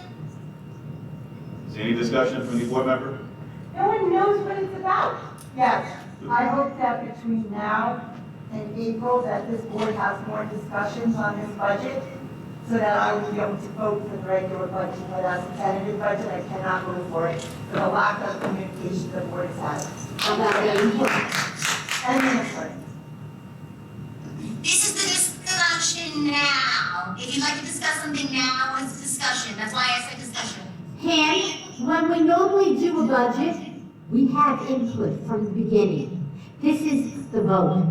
Is there any discussion from the board member? No one knows what it's about. Yes, I hope that between now and April, that this board has more discussions on this budget, so that I will be able to vote for the regular budget, but as a tentative budget, I cannot vote for it, for the lack of communication the board has had. About input. And minister. This is the discussion now. If you'd like to discuss something now, it's discussion. That's why I said discussion. And when we normally do a budget, we have input from the beginning. This is the vote.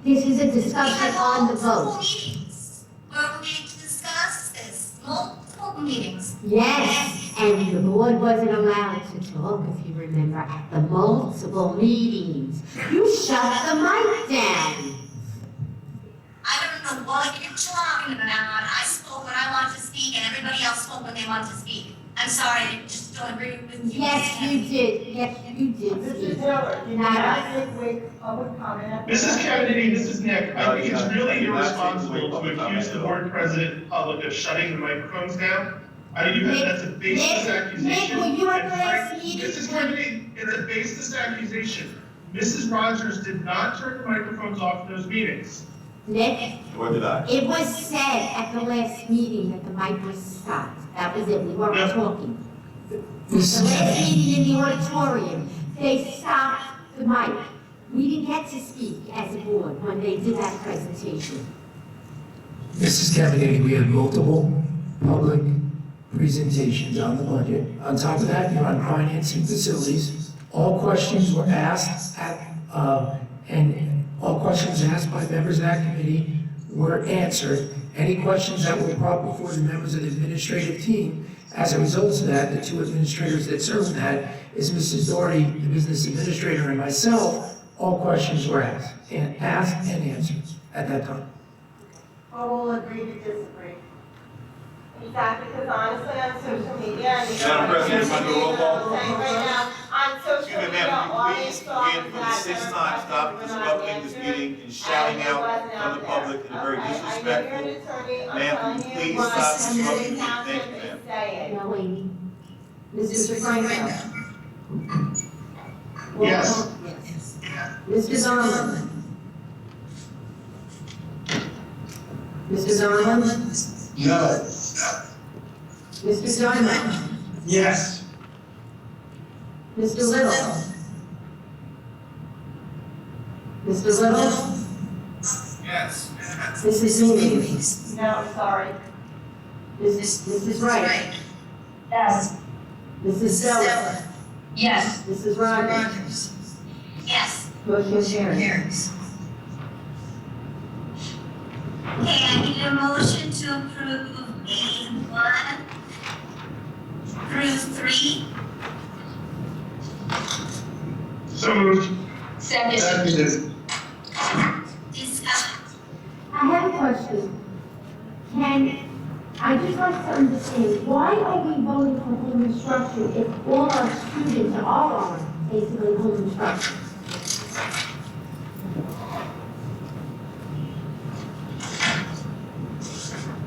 This is a discussion on the multiple vote. meetings where we need to discuss this. Multiple meetings. Yes, and the board wasn't allowed to talk, if you remember, at the multiple meetings. You shut the mic down. I don't know what you're talking about. I spoke when I wanted to speak, and everybody else spoke when they wanted to speak. I'm sorry, I just don't agree with you. Yes, you did. Yes, you did. Mr. Steve. Taylor, can you ask quick public comment? Mrs. Kennedy, this is Nick. I think it's really you're not irresponsible saying to public accuse the comment. board president in public of shutting the microphones down. That's a baseless Nick, accusation. were you at the And last Frank, meeting? Mrs. Kennedy, it's a baseless accusation. Mrs. Rogers did not turn the microphones off in those meetings. Nick, Or did I? it was said at the last meeting that the mic was stopped. That was it. We weren't Yeah. talking. The last meeting in the auditorium, they stopped the mic. We didn't get to speak as a board when they did that presentation. Mrs. Kennedy, we had multiple public presentations on the budget. On top of that, you're on finance and facilities. All questions were asked and all questions asked by members of that committee were answered. Any questions that were brought before the members of the administrative team, as a result of that, the two administrators that serve that is Mrs. Doherty, the business administrator, and myself. All questions were asked and answered at that time. Or we'll agree to disagree. Exactly, because honestly, on social media, and you know. Madam President, if I do a roll call. I'm saying right now, on social Excuse me, media, ma'am, all would they you please, saw again, was for the that sixth there time, were stop questions disrupting this not meeting and shouting and it out wasn't from out the there. public in a very Okay, disrespectful. I know you're an attorney, I'm Ma'am, telling can you you please what stop the disrupting me? township Thank you, is ma'am. saying. Now, lady. Mr. Franco. Yes. Mr. Donovan. Mr. Donovan. No. Mr. Donovan. Yes. Mr. Little. Mr. Little. Yes. Mrs. Mimi. No, sorry. Mrs. Wright. Yes. Mrs. Stella. Yes. Mrs. Rogers. Yes. Motion carries. Okay, I need a motion to approve A1 through 3. So moved. Second. Seconded. Discussion. I have a question. I just like to understand, why are we voting for home instruction if all our students are on basically home instruction?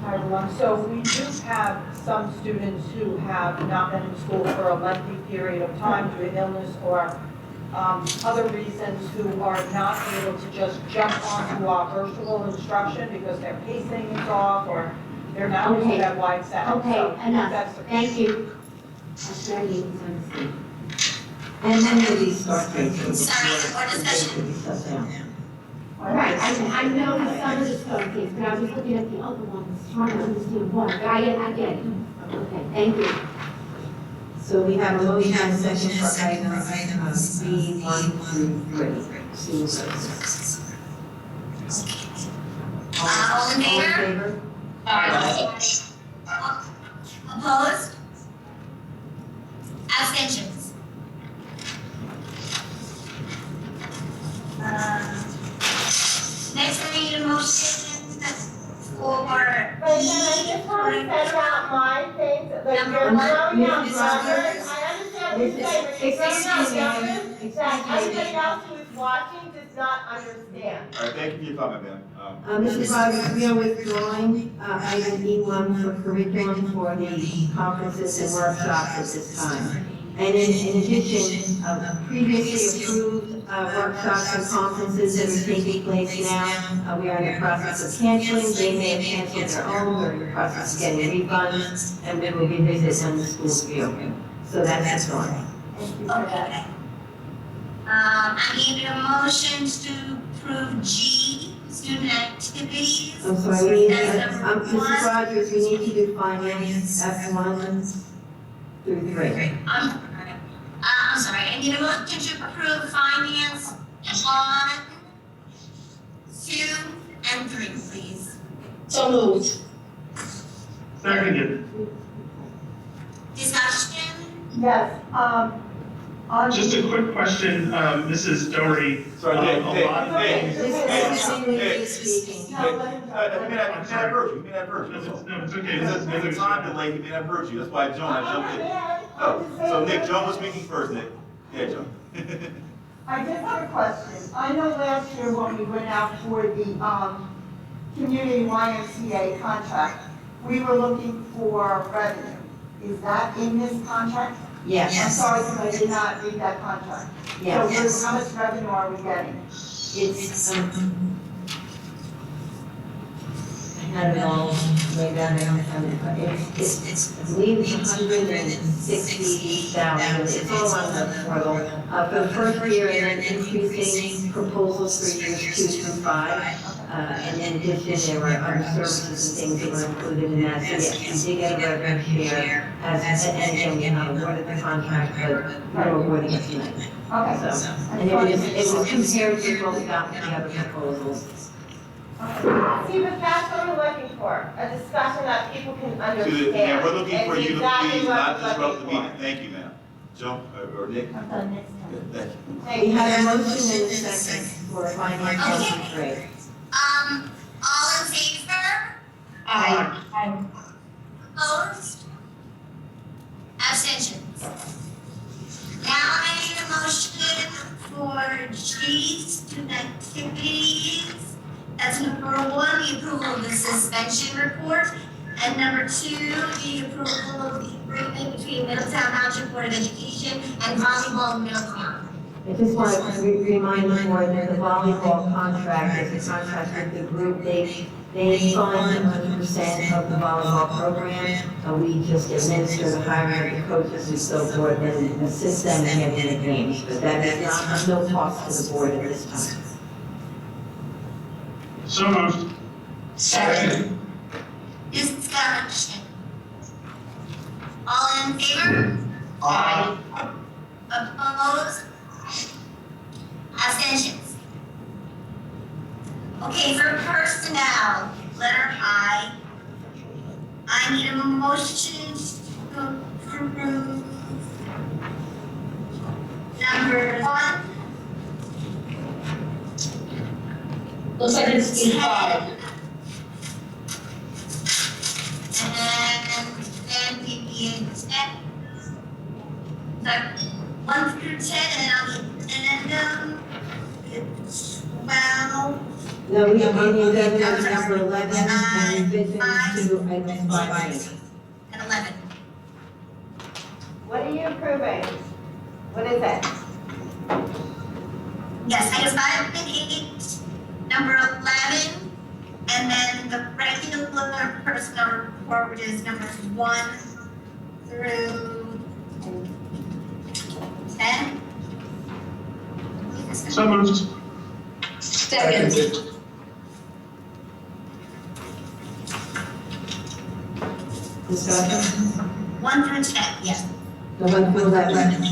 Hi everyone, so we do have some students who have not been in school for a lengthy period of time due to illness or other reasons who are not able to just jump onto our virtual instruction because their pacing is off or they're not used to that wide setting. Okay, So enough. that's the Thank you. That's what I need to understand. And when will these start taking? Sorry, more discussion. Right, I noticed some of the start dates, but I was looking at the other ones, trying to understand why, but I get it. Okay, thank you. So we have a motion and a second for items B1 through 3. Student services. All in favor? Opposed? Abstentions? Next, I need a motion for. But can I just want to send out my things, like you're throwing out numbers, I understand what you're saying, but you're throwing out numbers that everybody else who is watching does not understand. All right, thank you for your comment, ma'am. Mrs. Rogers, we are withdrawing item E1 for curriculum for the conferences and workshops at this time. And in addition, previously approved workshops and conferences that are taking place now, we are in the process of canceling. They may have canceled their own, we're in the process of getting refunds, and we will revisit when the schools reopen. So that's the one. Thank you for that. I need a motion to approve G, student activities. I'm sorry, we need, That's number Mrs. one. Rogers, we need to do finance F1 through 3. I'm sorry, I need a motion to approve finance 1, 2, and 3, please. So moved. Seconded. Discussion? Yes, Just a quick question, Mrs. Doherty. Sorry, A Nick, lot- Nick, Mrs. speaking. He may not have heard you, he may not have heard you, that's all. No, it's okay. There's a time delay, he may not have heard you, that's why Joan, I jumped in. Oh, so Nick, Joan was speaking first, Nick. Yeah, Joan. I just have a question. I know last year when we went out for the, community YMCA contract, we were looking for revenue. Is that in this contract? Yes. I'm sorry, because I did not read that contract. Yes. So how much revenue are we getting? It's, I had it all laid down there, but it's, I believe it's 160,000, it's all on the portal. For the first year, and then increasing proposals for years 2 through 5. And in addition, there were other services and things that were included in that, so yes, we did get a revenue share, and again, we have awarded the contract, but we're awarding it tonight. Okay. So, and it was compared to what we got with the other proposals. See, but that's what we're looking for, a discussion that people can understand. Yeah, we're looking for It's you to exactly please what not we're disrupt the looking meeting, thank you, ma'am. Joan, or Nick? for. I'm done next Yeah, time. thank you. We had a motion and a second for finance and trade. All in favor? Aye. Opposed? Abstentions? Now I need a motion for G, student activities. That's number one, the approval of the suspension report. And number two, the approval of the agreement between Middletown Township Board of Education and Volleyball Middletown. I just want to remind the board that the volleyball contract is a contract with the group. They fund 100% of the volleyball program, and we just administer the hiring of the coaches and so forth and assist them in getting the games. But that is not, no cost to the board at this time. So moved. Second. Discussion. All in favor? Aye. Opposed? Abstentions? Okay, for personnel, letter I need a motion to approve number one. Looks like it's E5. And MTPS. So 1 through 10, and I'll addendum. It's 12. No, we have any addendum number 11 and revisions to items 5 and 11. What are you approving? What is it? Yes, items 5 and 8, number 11, and then the regular personnel report, which is numbers 1 through 10. So moved. Second. Discussion? 1 through 10, yes. The 1 through 11.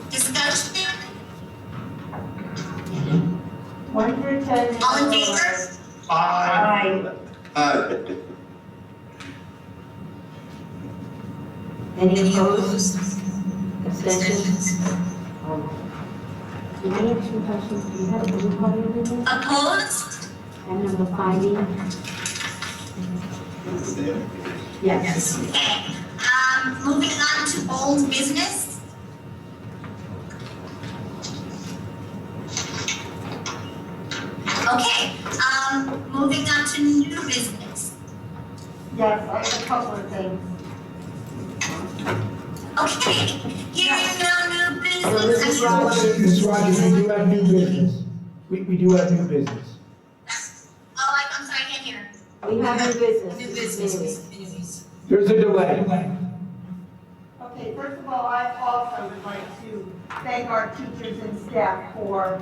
Discussion, 1 through 10. all in favor? Aye. Any opposed? Abstentions? Do you have some questions? Do you have anybody over there? Opposed? And number 5E? Yes. Okay, moving on to old business. Okay, moving on to new business. Yes, I have a couple of things. Okay, hearing no new So this is business. Rogers. Ms. Rogers, we do have new business. We do have new business. Oh, I'm sorry, I can't hear. We have new business. New business. There's a delay. Okay, first of all, I also would like to thank our teachers and staff for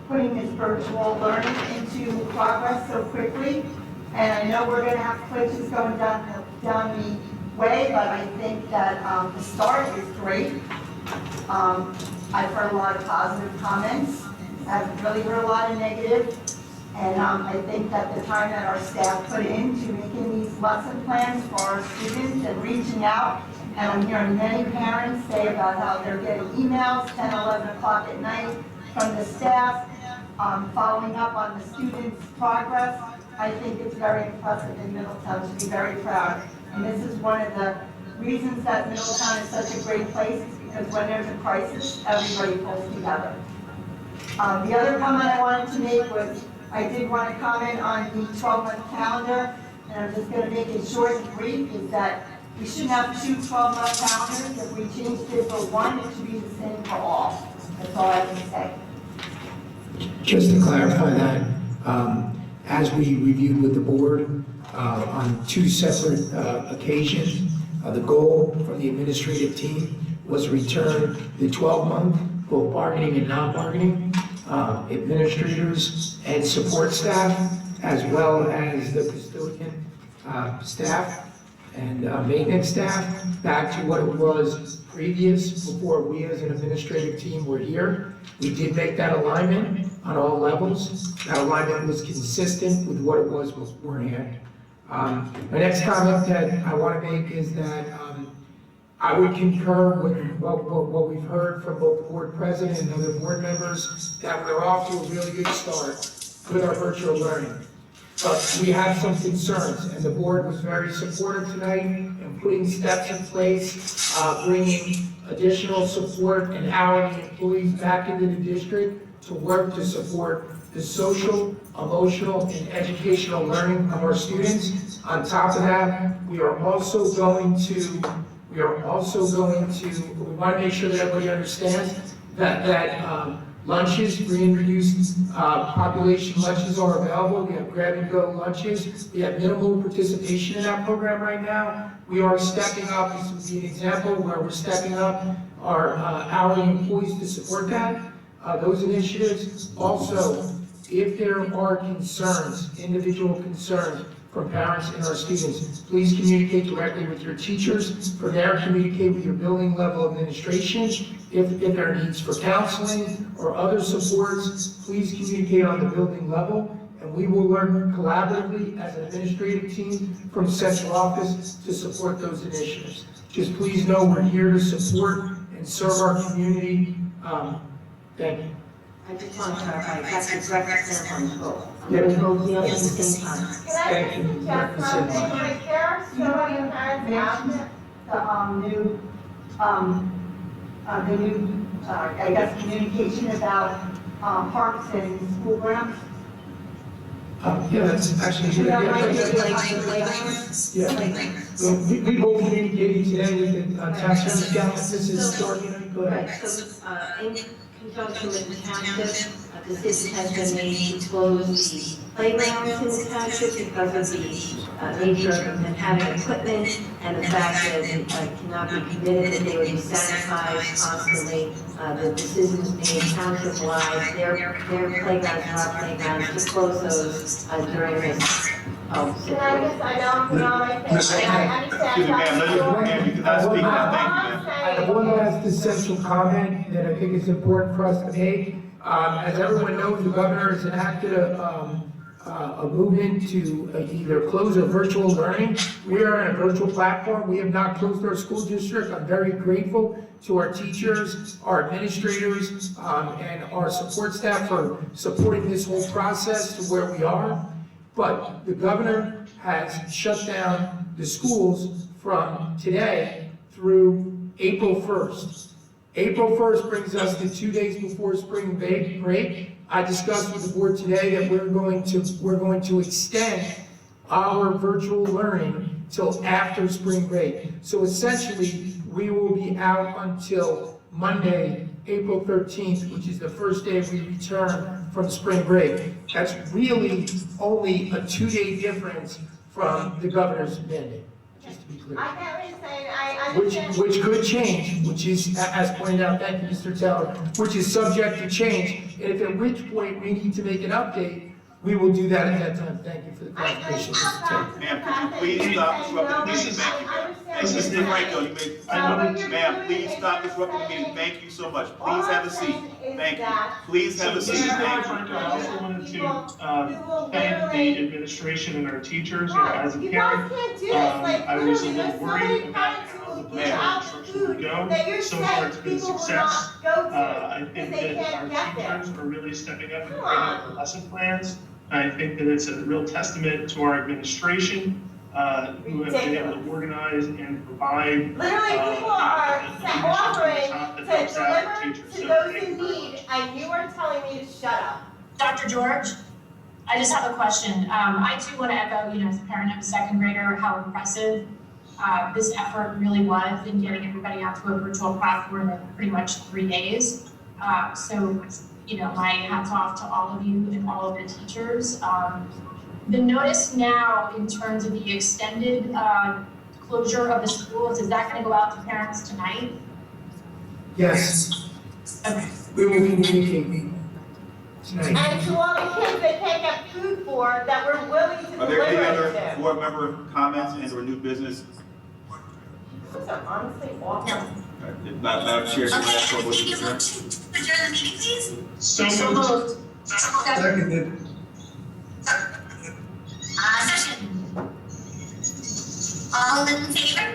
putting this virtual learning into progress so quickly. And I know we're gonna have glitches going down the way, but I think that the start is great. I've heard a lot of positive comments. I've really heard a lot of negative. And I think that the time that our staff put into making these lesson plans for our students and reaching out, and I'm hearing many parents say about how they're getting emails 10, 11 o'clock at night from the staff, following up on the students' progress. I think it's very impressive in Middletown to be very proud. And this is one of the reasons that Middletown is such a great place, is because when there's a crisis, everybody pulls together. The other comment I wanted to make was, I did want to comment on the 12-month calendar, and I'm just going to make it short and brief, is that we shouldn't have 2 12-month calendars. If we changed it for one, it should be the same for all. That's all I can say. Just to clarify that, as we reviewed with the board on 2 separate occasions, the goal from the administrative team was return the 12-month, both bargaining and non-bargaining, administrators and support staff, as well as the custodian staff and maintenance staff, back to what it was previous, before we as an administrative team were here. We did make that alignment on all levels. That alignment was consistent with what it was beforehand. My next comment that I want to make is that I would concur with what we've heard from both the board president and other board members, that we're off to a really good start with our virtual learning. but we have some concerns, and the board was very supportive tonight in putting steps in place, bringing additional support and hourly employees back into the district to work to support the social, emotional, and educational learning of our students. On top of that, we also going to, we want to make sure that everybody understands that lunches, reintroduced population lunches are available. We have grab-and-go lunches. We have minimal participation in that program right now. We are stepping up, this would be an example where we're stepping up our hourly employees to support that, those initiatives. Also, if there are concerns, individual concerns from parents and our students, please communicate directly with your teachers. From there, communicate with your building level administration. If there are needs for counseling or other supports, please communicate on the building level, and we will work collaboratively as an administrative team from central office to support those initiatives. Just please know we're here to support and serve our community. Thank you. I just want to clarify, that's the breakfast and lunch both. We both meal at the same time. Thank you. Breakfast and lunch. Like, there are so many parents out there, the new, I guess, communication about parks and school grounds. Yeah, that's actually a good idea. Yeah. So we both communicated today with the tax service account. This is Dorothy. Go ahead. Right, so, in conjunction with the township, the decision has been made to close the playgrounds in the township because of the nature of them having equipment and the fact that it cannot be committed that they would be sanitized constantly. The decision was made township-wide, their playgrounds and our playgrounds, to close those during this Can I just, I know, I think, Excuse me, ma'am, ma'am, you cannot speak now, thank you, ma'am. I have one last essential comment that I think is important for us to make. As everyone knows, the governor has enacted a movement to either close or virtual learning. We are on a virtual platform. We have not closed our school district. I'm very grateful to our teachers, our administrators, and our support staff for supporting this whole process to where we are. But the governor has shut down the schools from today through April 1st. April 1st brings us to 2 days before spring break. I discussed with the board today that we're going to extend our virtual learning till after spring break. So essentially, we will be out until Monday, April 13th, which is the first day we return from spring break. That's really only a 2-day difference from the governor's mandate, just to be clear. I can't really say, I understand. Which could change, which is, as pointed out, thank you, Mr. Taylor, which is subject to change. And if at which point we need to make an update, we will do that at that time. Thank you for the clarification, Mr. Taylor. Ma'am, could you please stop disrupting the meeting? Thank you, ma'am. Mrs. Franco, you may, ma'am, please stop disrupting the meeting. Thank you so much. Please have a seat. Thank you. Please have a seat. Thank you. I also wanted to thank the administration and our teachers. As a parent, I was a little worried about how the budget construction would go. So far, it's been a success. I think that our teachers are really stepping up and creating our lesson plans. I think that it's a real testament to our administration, who have been able to organize and provide. Literally, people are offering to deliver to those in need, and you are telling me to shut up. Dr. George, I just have a question. I too want to echo, as a parent of a second grader, how impressive this effort really was in getting everybody out to a virtual platform in pretty much 3 days. So, my hats off to all of you and all of the teachers. The notice now in terms of the extended closure of the schools, is that going to go out to parents tonight? Yes. Okay. We will communicate tonight. And to all the kids that can't get food for, that we're willing to Are there any deliver other it to. board member comments and or new business? Those are honestly awful. Madam Chair, can I ask for a motion to adjourn? Adjourn the meeting, please. So moved. Seconded. Session. All in favor?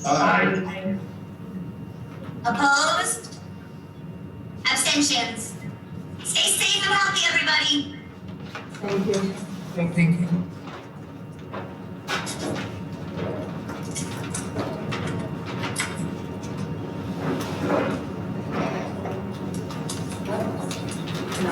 Aye. Opposed? Abstentions? Stay safe and healthy, everybody. Thank you. Thank you.